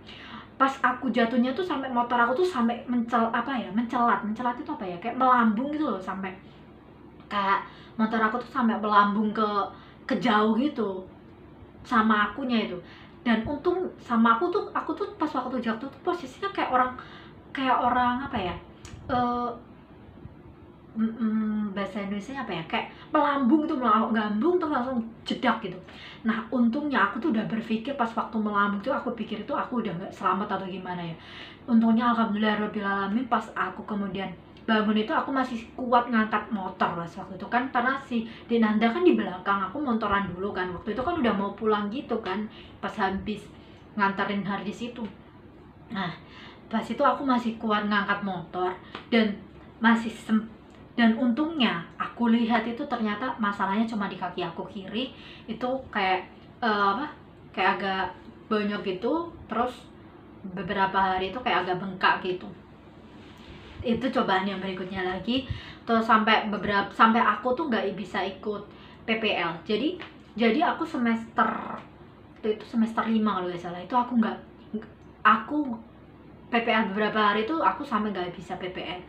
Pas aku jatuhnya tuh sampai motor aku tuh sampai mencelat itu apa ya, kayak melambung gitu loh, sampai kayak motor aku tuh sampai melambung ke jauh gitu sama akunya itu. Dan untung sama aku tuh pas waktu jatuh tuh posisinya kayak orang apa ya, bahasa Indonesia apa ya, kayak melambung tuh, melambung terus langsung jedak gitu. Nah untungnya aku tuh udah berpikir pas waktu melambung tuh, aku pikir itu aku udah nggak selamat atau gimana ya. Untungnya alhamdulillahirobbilalamin, pas aku kemudian bangun itu aku masih kuat ngangkat motor pas waktu itu kan, karena si Dinanda kan di belakang, aku motoran dulu kan, waktu itu kan udah mau pulang gitu kan, pas habis nganterin harddisk itu. Nah pas itu aku masih kuat ngangkat motor, dan dan untungnya aku lihat itu ternyata masalahnya cuma di kaki aku kiri itu, kayak kayak agak bonyok gitu, terus beberapa hari itu kayak agak bengkak gitu. Itu cobaan yang berikutnya lagi. Terus sampai aku tuh nggak bisa ikut PPL. Jadi aku semester 5 kalau nggak salah, itu aku PPL beberapa hari itu, aku sampai nggak bisa PPL.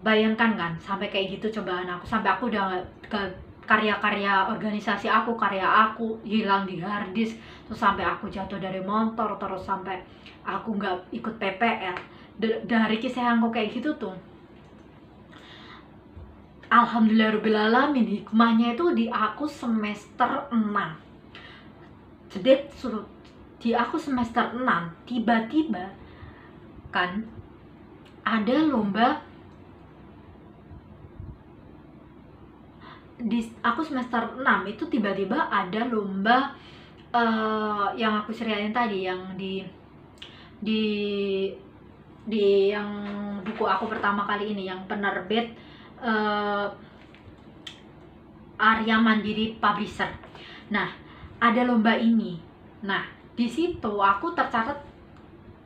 Bayangkan kan, sampai kayak gitu cobaan aku, sampai aku udah karya-karya organisasi aku, karya aku hilang di harddisk, terus sampai aku jatuh dari motor, terus sampai aku nggak ikut PPL. Dari kisah yang aku kayak gitu tuh, Alhamdulillahirobbilalamin, hikmahnya itu di aku semester 6. Jadi di aku semester 6 tiba-tiba kan ada lomba. Di aku semester 6 itu tiba-tiba ada lomba, yang aku ceritain tadi, yang di yang buku aku pertama kali ini, yang penerbit Arya Mandiri Publisher. Nah, ada lomba ini. Nah, di situ aku tercatat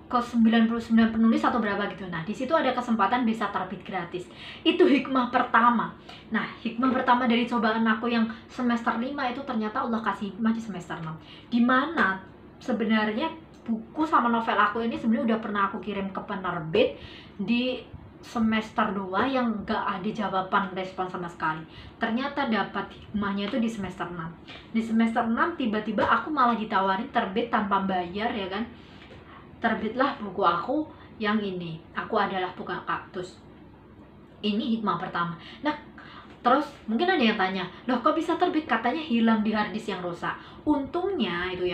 ke 99 penulis atau berapa gitu. Nah, di situ ada kesempatan bisa terbit gratis. Itu hikmah pertama. Nah, hikmah pertama dari cobaan aku yang semester 5 itu ternyata Allah kasih hikmah di semester 6. Dimana sebenarnya buku sama novel aku ini sebenarnya udah pernah aku kirim ke penerbit di semester 2 yang gak ada jawaban respon sama sekali. Ternyata dapat hikmahnya itu di semester 6. Di semester 6 tiba-tiba aku malah ditawarin terbit tanpa bayar, ya kan. Terbitlah buku aku yang ini, Aku Adalah Bukan Kaktus. Ini hikmah pertama. Nah, terus mungkin ada yang tanya, loh kok bisa terbit? Katanya hilang di harddisk yang rusak. Untungnya, 2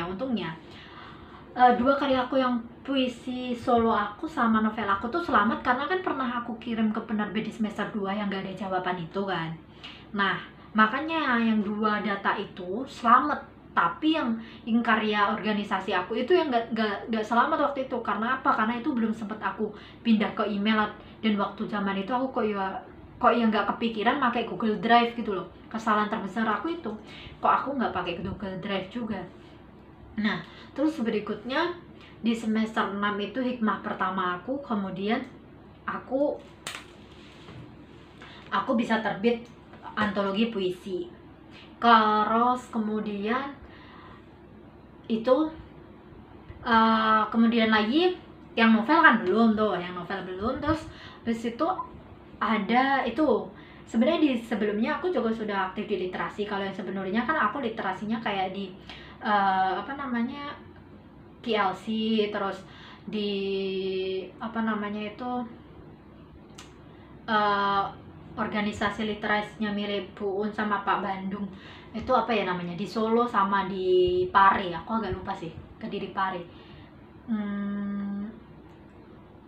kali aku yang puisi solo aku sama novel aku tuh selamat, karena kan pernah aku kirim ke penerbit di semester 2 yang gak ada jawaban itu kan. Nah, makanya yang 2 data itu selamat. Tapi yang karya organisasi aku itu yang gak selamat waktu itu. Karena apa? Karena itu belum sempat aku pindah ke email, dan waktu zaman itu aku kok ya nggak kepikiran pakai Google Drive gitu loh. Kesalahan terbesar aku itu, kok aku nggak pakai Google Drive juga. Nah, terus berikutnya di semester 6 itu hikmah pertama aku, kemudian aku bisa terbit antologi puisi. Terus kemudian itu kemudian lagi yang novel kan belum tuh, terus habis itu ada itu. Sebenarnya di sebelumnya aku juga sudah aktif di literasi. Kalau yang sebenarnya kan aku literasinya kayak di KLC, terus di organisasi literasinya mirip Bu Un sama Pak Bandung. Itu di Solo sama di Pare. Aku agak lupa sih, Kediri Pare.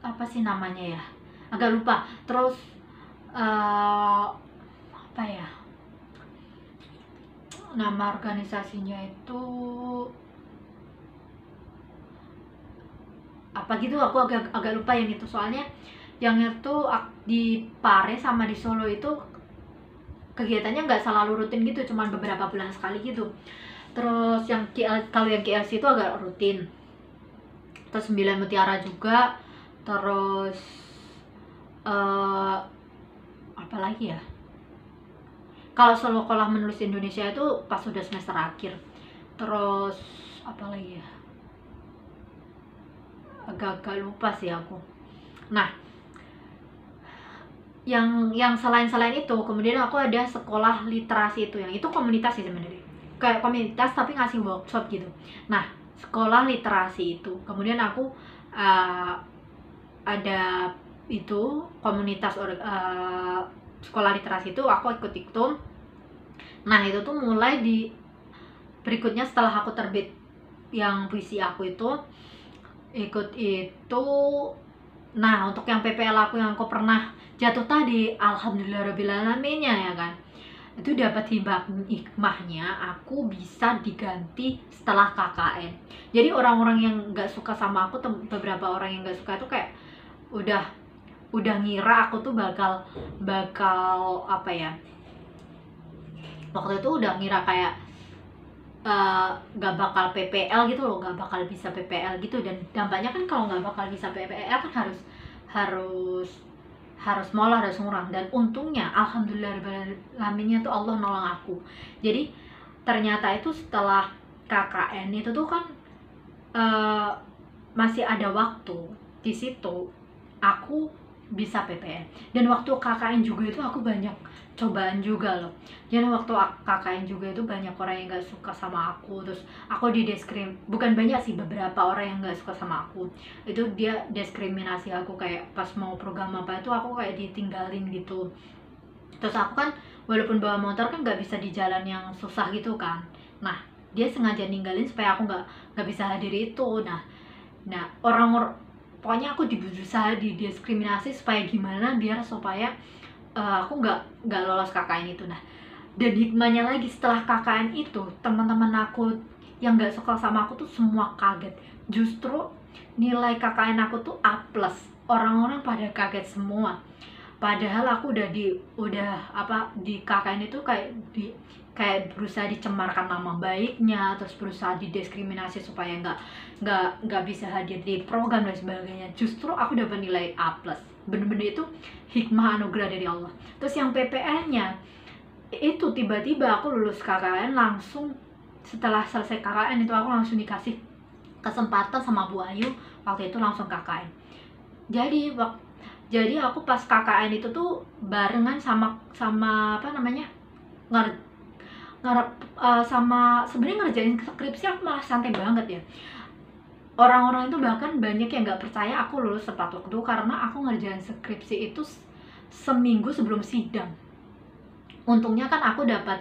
Apa sih namanya ya? Agak lupa. Terus nama organisasinya itu apa gitu, aku agak lupa yang itu. Soalnya yang itu di Pare sama di Solo itu kegiatannya nggak selalu rutin gitu, cuman beberapa bulan sekali gitu. Terus kalau yang KLC itu agak rutin. Terus 9 Mutiara juga. Terus apa lagi ya? Kalau Sekolah Menulis Indonesia itu pas sudah semester akhir. Terus apa lagi ya? Agak lupa sih aku. Nah, yang selain itu, kemudian aku ada sekolah literasi itu, yang itu komunitas sih sebenarnya, kayak komunitas tapi ngasih workshop gitu. Nah, sekolah literasi itu, kemudian aku ada itu komunitas sekolah literasi itu aku ikut. Nah, itu tuh mulai di berikutnya setelah aku terbit yang puisi aku itu ikut itu. Nah, untuk yang PPL aku yang aku pernah jatuh tadi, alhamdulillahirobbilalaminnya ya kan, itu dapat hikmahnya aku bisa diganti setelah KKN. Jadi orang-orang yang nggak suka sama aku, beberapa orang yang nggak suka itu kayak udah ngira aku tuh bakal apa ya, waktu itu udah ngira kayak gak bakal PPL gitu loh, gak bakal bisa PPL gitu. Dan dampaknya kan kalau gak bakal bisa PPL kan harus mola, harus ngurang. Dan untungnya alhamdulillahirobbilalaminnya tuh Allah nolong aku. Jadi ternyata itu setelah KKN itu tuh kan masih ada waktu. Di situ aku bisa PPN. Dan waktu KKN juga itu aku banyak cobaan juga loh. Jadi waktu KKN juga itu banyak orang yang gak suka sama aku. Terus aku bukan banyak sih, beberapa orang yang gak suka sama aku. Itu dia diskriminasi aku, kayak pas mau program apa itu aku kayak ditinggalin gitu. Terus aku kan walaupun bawa motor kan nggak bisa di jalan yang susah gitu kan. Nah, dia sengaja ninggalin supaya aku nggak bisa hadir itu. Nah orang pokoknya aku berusaha didiskriminasi supaya gimana biar supaya aku nggak lolos KKN itu. Nah, dan hikmahnya lagi setelah KKN itu teman-teman aku yang nggak suka sama aku tuh semua kaget. Justru nilai KKN aku tuh A+. Orang-orang pada kaget semua. Padahal aku di KKN itu kayak berusaha dicemarkan nama baiknya, terus berusaha didiskriminasi supaya nggak bisa hadir di program dan sebagainya. Justru aku dapat nilai A+. Bener-bener itu hikmah anugerah dari Allah. Terus yang PPL-nya itu tiba-tiba aku lulus KKN langsung. Setelah selesai KKN itu aku langsung dikasih kesempatan sama Bu Ayu, waktu itu langsung KKN. Jadi aku pas KKN itu tuh barengan sama apa namanya, sama sebenarnya ngerjain skripsi aku malah santai banget ya. Orang-orang itu bahkan banyak yang nggak percaya aku lulus tepat waktu karena aku ngerjain skripsi itu seminggu sebelum sidang. Untungnya kan aku dapat,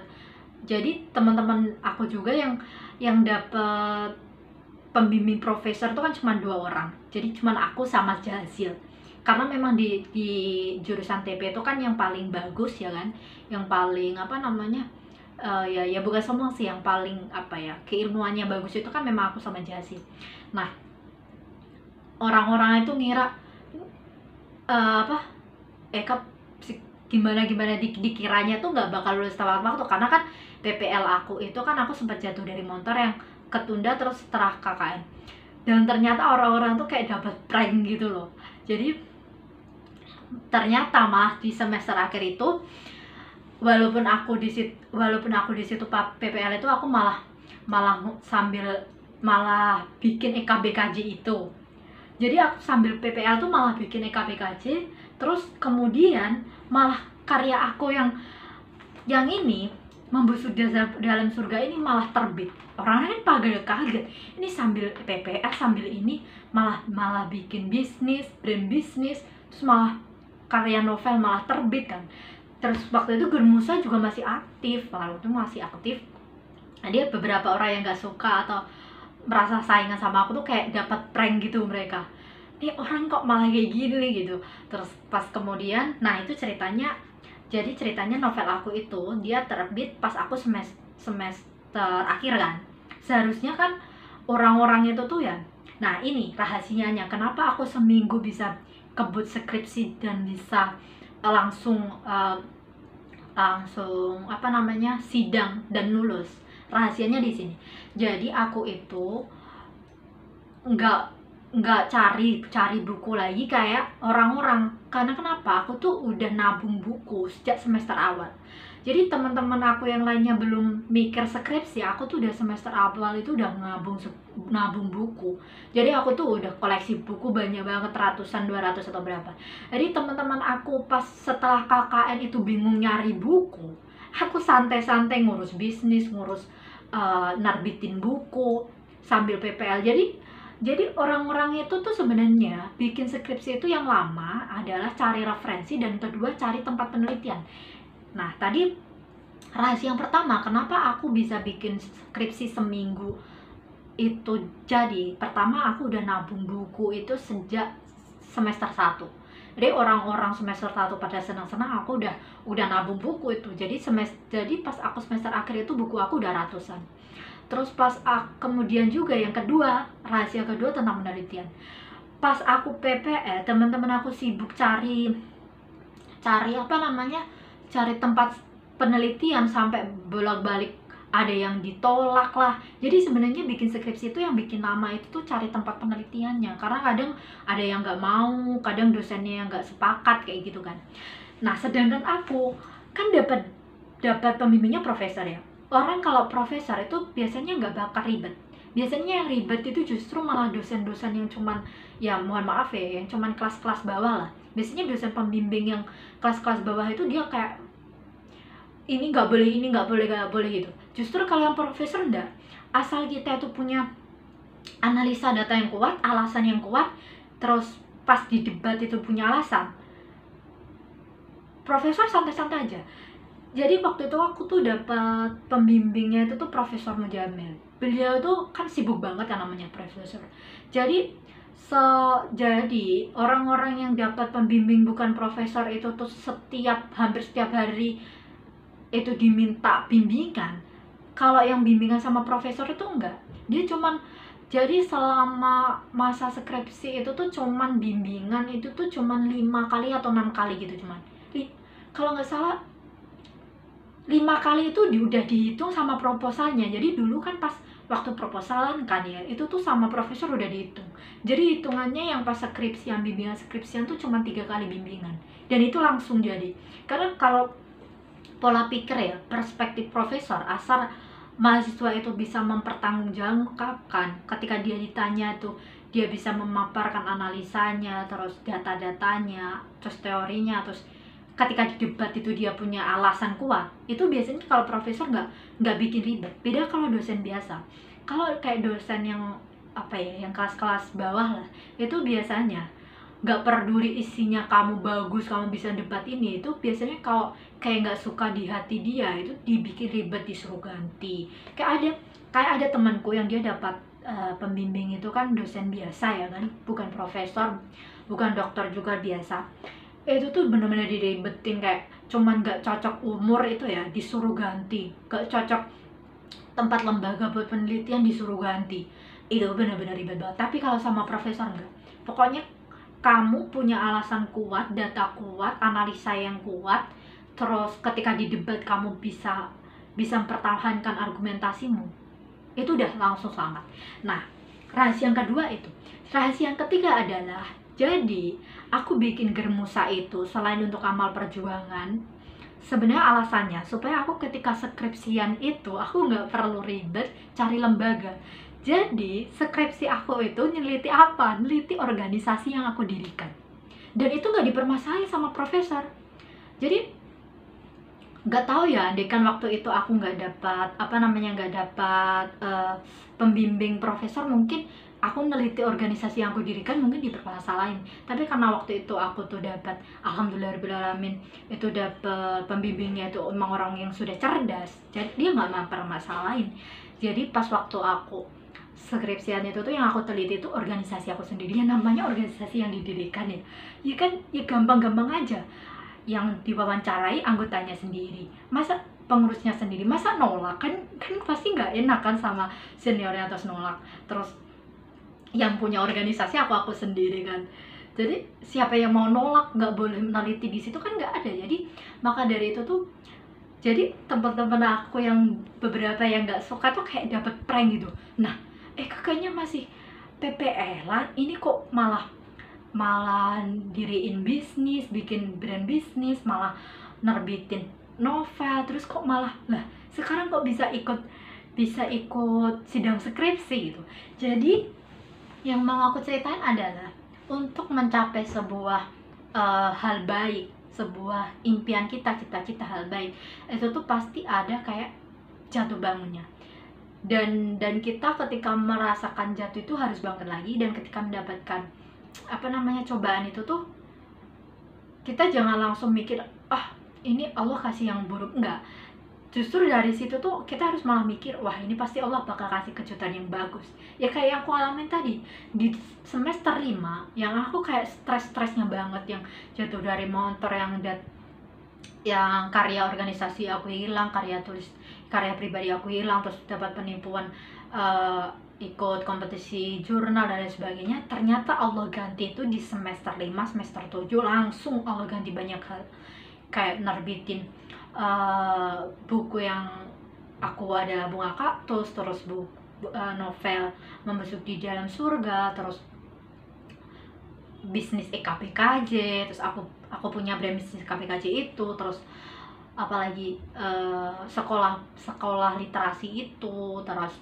jadi teman-teman aku juga yang dapat pembimbing profesor itu kan cuma 2 orang. Jadi cuma aku sama Jazil. Karena memang di jurusan TP itu kan yang paling bagus ya kan, yang paling apa namanya, ya bukan semua sih, yang paling apa ya, keilmuannya bagus itu kan memang aku sama Jazil. Nah, orang-orang itu ngira apa gimana dikiranya tuh nggak bakal lulus tepat waktu karena kan PPL aku itu kan aku sempat jatuh dari motor yang ketunda terus setelah KKN. Dan ternyata orang-orang tuh kayak dapat prank gitu loh. Jadi ternyata malah di semester akhir itu walaupun aku di situ PPL itu aku malah bikin EKBKJ itu. Jadi aku sambil PPL tuh malah bikin EKBKJ, terus kemudian malah karya aku yang ini membusuk dalam surga ini malah terbit. Orang lain pada kaget. Ini sambil PPL sambil ini malah bikin brand bisnis, terus malah karya novel malah terbit kan. Terus waktu itu Germusa juga masih aktif, Nah, dia beberapa orang yang gak suka atau merasa saingan sama aku tuh kayak dapat prank gitu mereka. Ini orang kok malah kayak gini gitu. Terus pas kemudian, nah itu ceritanya. Jadi ceritanya novel aku itu dia terbit pas aku semester akhir kan. Seharusnya kan orang-orang itu tuh ya. Nah ini rahasianya kenapa aku seminggu bisa kebut skripsi dan bisa langsung apa namanya sidang dan lulus. Rahasianya di sini. Jadi aku itu nggak cari buku lagi kayak orang-orang. Karena kenapa? Aku tuh udah nabung buku sejak semester awal. Jadi teman-teman aku yang lainnya belum mikir skripsi, aku tuh udah semester awal itu udah nabung buku. Jadi aku tuh udah koleksi buku banyak banget, ratusan, 200 atau berapa. Jadi teman-teman aku pas setelah KKN itu bingung nyari buku, aku santai-santai ngurus bisnis, ngurus narbitin buku sambil PPL. Jadi orang-orang itu tuh sebenarnya bikin skripsi itu yang lama adalah cari referensi dan kedua cari tempat penelitian. Nah tadi rahasia yang pertama kenapa aku bisa bikin skripsi seminggu itu, jadi pertama aku udah nabung buku itu sejak semester 1. Jadi orang-orang semester 1 pada senang-senang aku udah nabung buku itu. Jadi pas aku semester akhir itu buku aku udah ratusan. Terus kemudian juga yang kedua, rahasia kedua tentang penelitian. Pas aku PPL, teman-teman aku sibuk cari apa namanya? Cari tempat penelitian sampai bolak-balik, ada yang ditolak lah. Jadi sebenarnya bikin skripsi itu yang bikin lama itu tuh cari tempat penelitiannya, karena kadang ada yang nggak mau, kadang dosennya yang nggak sepakat kayak gitu kan. Nah sedangkan aku kan dapat pembimbingnya profesor ya. Orang kalau profesor itu biasanya nggak bakal ribet. Biasanya yang ribet itu justru malah dosen-dosen yang cuman, ya mohon maaf ya, yang cuman kelas-kelas bawah lah. Biasanya dosen pembimbing yang kelas-kelas bawah itu dia kayak ini nggak boleh gitu. Justru kalau yang profesor enggak, asal kita itu punya analisa data yang kuat, alasan yang kuat, terus pas di debat itu punya alasan, profesor santai-santai aja. Jadi waktu itu aku tuh dapat pembimbingnya itu tuh Profesor Mujamil. Beliau tuh kan sibuk banget kan namanya profesor. Jadi jadi orang-orang yang dapat pembimbing bukan profesor itu tuh hampir setiap hari itu diminta bimbingan. Kalau yang bimbingan sama profesor itu enggak. Dia cuman jadi selama masa skripsi itu tuh cuman bimbingan itu tuh cuman 5 kali atau 6 kali gitu cuman. Kalau nggak salah 5 kali itu udah dihitung sama proposalnya. Jadi dulu kan pas waktu proposalan kan ya, itu tuh sama profesor udah dihitung. Jadi hitungannya yang pas skripsian, bimbingan skripsian tuh cuma 3 kali bimbingan. Dan itu langsung jadi. Karena kalau pola pikir ya, perspektif profesor, asal mahasiswa itu bisa mempertanggungjawabkan ketika dia ditanya tuh, dia bisa memaparkan analisanya, terus data-datanya, terus teorinya, terus ketika di debat itu dia punya alasan kuat, itu biasanya kalau profesor nggak bikin ribet. Beda kalau dosen biasa. Kalau kayak dosen yang apa ya, yang kelas-kelas bawah lah, itu biasanya nggak peduli isinya kamu bagus, kamu bisa debat ini, itu biasanya kalau kayak nggak suka di hati dia, itu dibikin ribet, disuruh ganti. Kayak ada temanku yang dia dapat pembimbing itu kan dosen biasa ya kan, bukan profesor, bukan dokter juga, biasa. Itu tuh bener-bener diribetin, kayak cuman gak cocok umur itu ya disuruh ganti, gak cocok tempat lembaga buat penelitian disuruh ganti. Itu bener-bener ribet banget. Tapi kalau sama profesor enggak, pokoknya kamu punya alasan kuat, data kuat, analisa yang kuat, terus ketika di debat kamu bisa mempertahankan argumentasimu, itu udah langsung selamat. Nah, rahasia yang kedua itu. Rahasia yang ketiga adalah, jadi aku bikin Germusa itu selain untuk amal perjuangan, sebenarnya alasannya supaya aku ketika skripsian itu aku nggak perlu ribet cari lembaga. Jadi skripsi aku itu neliti apa? Neliti organisasi yang aku dirikan. Dan itu nggak dipermasalahin sama profesor. Jadi nggak tahu ya, andekan waktu itu aku nggak dapat pembimbing profesor, mungkin aku neliti organisasi yang aku dirikan mungkin dipermasalahin. Tapi karena waktu itu aku tuh dapat, alhamdulillahirobbilalamin, itu dapat pembimbingnya itu emang orang yang sudah cerdas, jadi dia nggak mempermasalahin. Jadi pas waktu aku skripsian itu tuh yang aku teliti itu organisasi aku sendiri, yang namanya organisasi yang didirikan ya kan, ya gampang-gampang aja. Yang diwawancarai anggotanya sendiri, masa pengurusnya sendiri, masa nolak kan pasti nggak enak kan sama seniornya, terus nolak. Terus yang punya organisasi aku sendiri kan, jadi siapa yang mau nolak, nggak boleh meneliti di situ kan nggak ada. Jadi maka dari itu tuh, jadi teman-teman aku yang beberapa yang nggak suka tuh kayak dapet prank gitu. Nah, kakaknya masih PPL-an, ini kok malah diriin bisnis, bikin brand bisnis, malah nerbitin novel, terus kok malah lah sekarang kok bisa ikut sidang skripsi gitu. Jadi yang mau aku ceritain adalah, untuk mencapai sebuah hal baik, sebuah impian kita, cita-cita hal baik, itu tuh pasti ada kayak jatuh bangunnya. Dan kita ketika merasakan jatuh itu harus bangun lagi, dan ketika mendapatkan cobaan itu tuh kita jangan langsung mikir ini Allah kasih yang buruk, enggak. Justru dari situ tuh kita harus malah mikir, wah ini pasti Allah bakal kasih kejutan yang bagus. Ya kayak yang aku alamin tadi di semester 5, yang aku kayak stres-stresnya banget, yang jatuh dari motor, yang karya organisasi aku hilang, karya pribadi aku hilang, terus dapat penipuan, ikut kompetisi jurnal dan lain sebagainya. Ternyata Allah ganti itu di semester 5, semester 7 langsung Allah ganti banyak hal, kayak nerbitin buku yang aku adalah bunga kaktus, terus novel membusuk di dalam surga, terus bisnis EKBKJ, terus aku punya brand bisnis EKBKJ itu, terus apalagi sekolah literasi itu, terus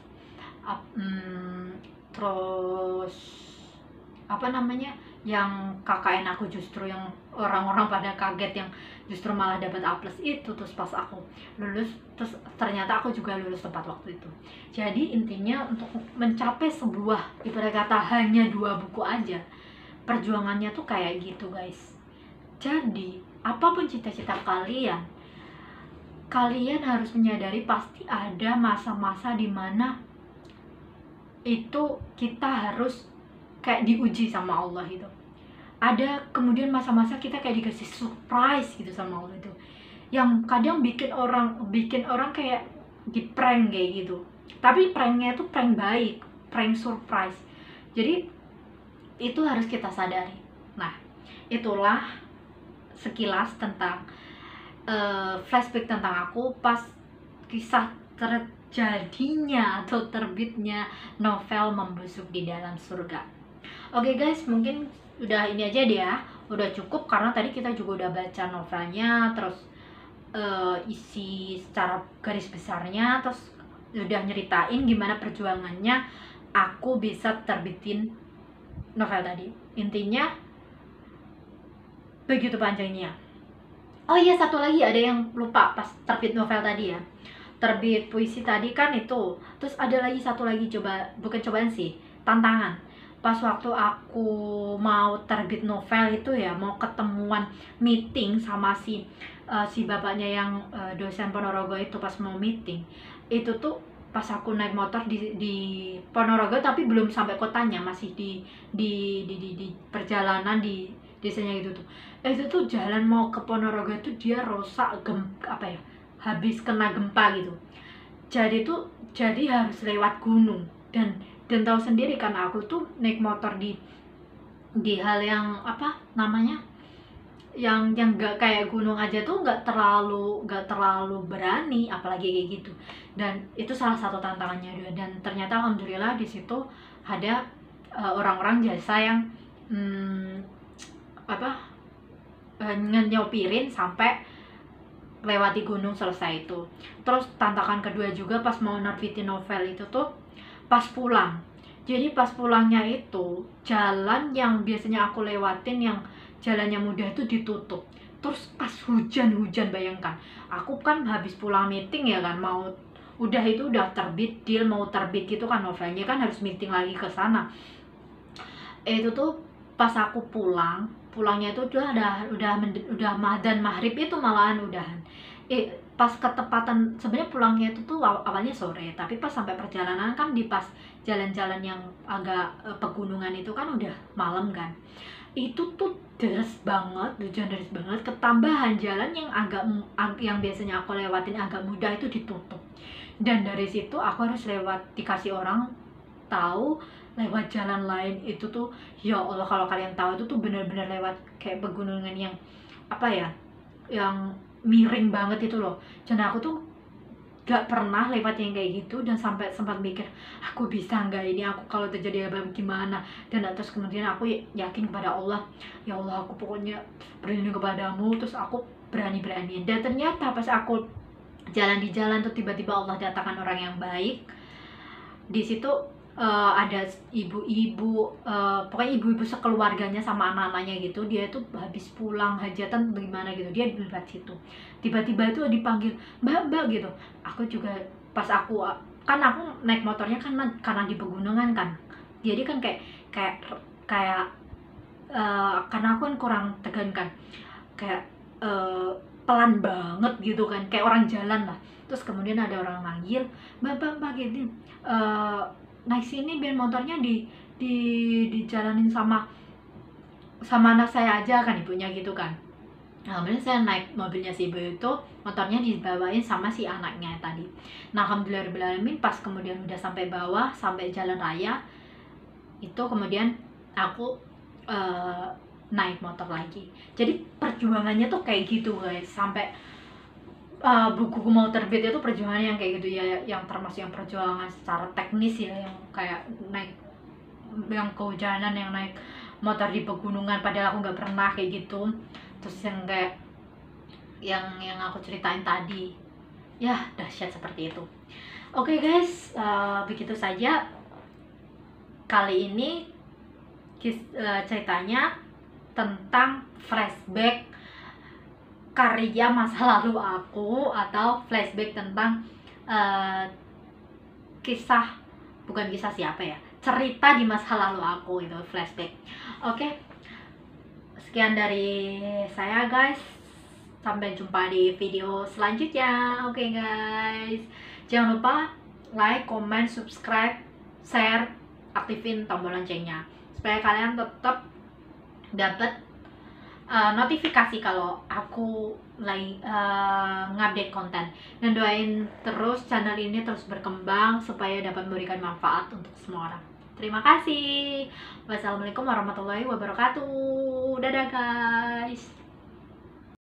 yang KKN aku justru yang orang-orang pada kaget, yang justru malah dapat A+ itu. Terus pas aku lulus, terus ternyata aku juga lulus tepat waktu itu. Jadi intinya untuk mencapai sebuah, ibarat kata hanya 2 buku aja, perjuangannya tuh kayak gitu guys. Jadi apapun cita-cita kalian, kalian harus menyadari pasti ada masa-masa dimana itu kita harus kayak diuji sama Allah itu. Ada kemudian masa-masa kita kayak dikasih surprise gitu sama Allah itu, yang kadang bikin orang kayak di prank kayak gitu, tapi pranknya itu prank baik, prank surprise. Jadi itu harus kita sadari. Nah, itulah sekilas tentang flashback tentang aku pas kisah terjadinya atau terbitnya novel Membusuk di Dalam Surga. Oke guys, mungkin udah ini aja deh ya, udah cukup karena tadi kita juga udah baca novelnya, terus isi secara garis besarnya, terus udah nyeritain gimana perjuangannya aku bisa terbitin novel tadi. Intinya begitu panjangnya. Oh iya, satu lagi ada yang lupa pas terbit novel tadi ya, terbit puisi tadi kan itu, terus ada lagi satu lagi, bukan cobaan sih, tantangan. Pas waktu aku mau terbit novel itu ya, mau ketemuan meeting sama si bapaknya yang dosen Ponorogo itu, pas mau meeting itu tuh pas aku naik motor di Ponorogo, tapi belum sampai kotanya, masih di perjalanan di desanya gitu tuh. Itu tuh jalan mau ke Ponorogo itu dia rusak, habis kena gempa gitu. Jadi harus lewat gunung, dan tahu sendiri kan aku tuh naik motor di hal yang apa namanya, yang gak kayak gunung aja tuh gak terlalu berani, apalagi kayak gitu. Dan itu salah satu tantangannya juga. Dan ternyata alhamdulillah di situ ada orang-orang jasa yang nyopirin sampai lewati gunung selesai itu. Terus tantangan kedua juga pas mau nerbitin novel itu tuh pas pulang. Jadi pas pulangnya itu jalan yang biasanya aku lewatin yang jalannya mudah itu ditutup. Terus pas hujan-hujan, bayangkan. Aku kan habis pulang meeting ya kan, udah terbit deal, mau terbit gitu kan novelnya, kan harus meeting lagi ke sana. Itu tuh pas aku pulangnya itu udah madzan maghrib itu, malahan udahan. Pas ketepatan sebenarnya pulangnya itu tuh awalnya sore, tapi pas sampai perjalanan kan di pas jalan-jalan yang agak pegunungan itu kan udah malam kan. Itu tuh deras banget, hujan deras banget, ketambahan jalan yang biasanya aku lewatin agak mudah itu ditutup. Dan dari situ aku harus dikasih orang tahu lewat jalan lain. Itu tuh ya Allah, kalau kalian tahu itu tuh bener-bener lewat kayak pegunungan yang yang miring banget itu loh. Dan aku tuh gak pernah lewat yang kayak gitu, dan sampai sempat mikir aku bisa nggak ini, aku kalau terjadi apa gimana. Dan terus kemudian aku yakin kepada Allah, ya Allah aku pokoknya berlindung kepadamu. Terus aku berani. Dan ternyata pas aku jalan di jalan tuh tiba-tiba Allah datangkan orang yang baik. Di situ ada ibu-ibu, pokoknya ibu-ibu sekeluarganya sama anak-anaknya gitu. Dia tuh habis pulang hajatan bagaimana gitu, dia lewat situ. Tiba-tiba itu dipanggil mbak gitu. Aku juga pas aku naik motornya karena di pegunungan kan, jadi kan kayak karena aku kan kurang tegan kan, kayak pelan banget gitu kan, kayak orang jalan lah. Terus kemudian ada orang manggil, mbak gitu, naik sini biar motornya dijalanin sama anak saya aja kan, ibunya gitu kan. Nah, kemudian saya naik mobilnya si ibu itu, motornya dibawain sama si anaknya tadi. Nah, alhamdulillahirrahmanirrahim, pas kemudian udah sampai bawah, sampai jalan raya itu, kemudian aku naik motor lagi. Jadi perjuangannya tuh kayak gitu guys, sampai buku mau terbit itu perjuangannya yang kayak gitu ya, yang termasuk yang perjuangan secara teknis ya, yang kayak naik yang kehujanan, yang naik motor di pegunungan padahal aku nggak pernah kayak gitu. Terus yang kayak yang aku ceritain tadi ya, dahsyat seperti itu. Oke guys, begitu saja kali ini ceritanya tentang flashback karya masa lalu aku, atau flashback tentang cerita di masa lalu aku, itu flashback. Oke, sekian dari saya guys, Sampai jumpa di video selanjutnya. Oke guys, jangan lupa like, comment, subscribe, share, aktifin tombol loncengnya supaya kalian tetap dapat notifikasi kalau aku lagi ngupdate konten. Dan doain terus channel ini terus berkembang supaya dapat memberikan manfaat untuk semua orang. Terima kasih. Wassalamualaikum warahmatullahi wabarakatuh. Dadah guys.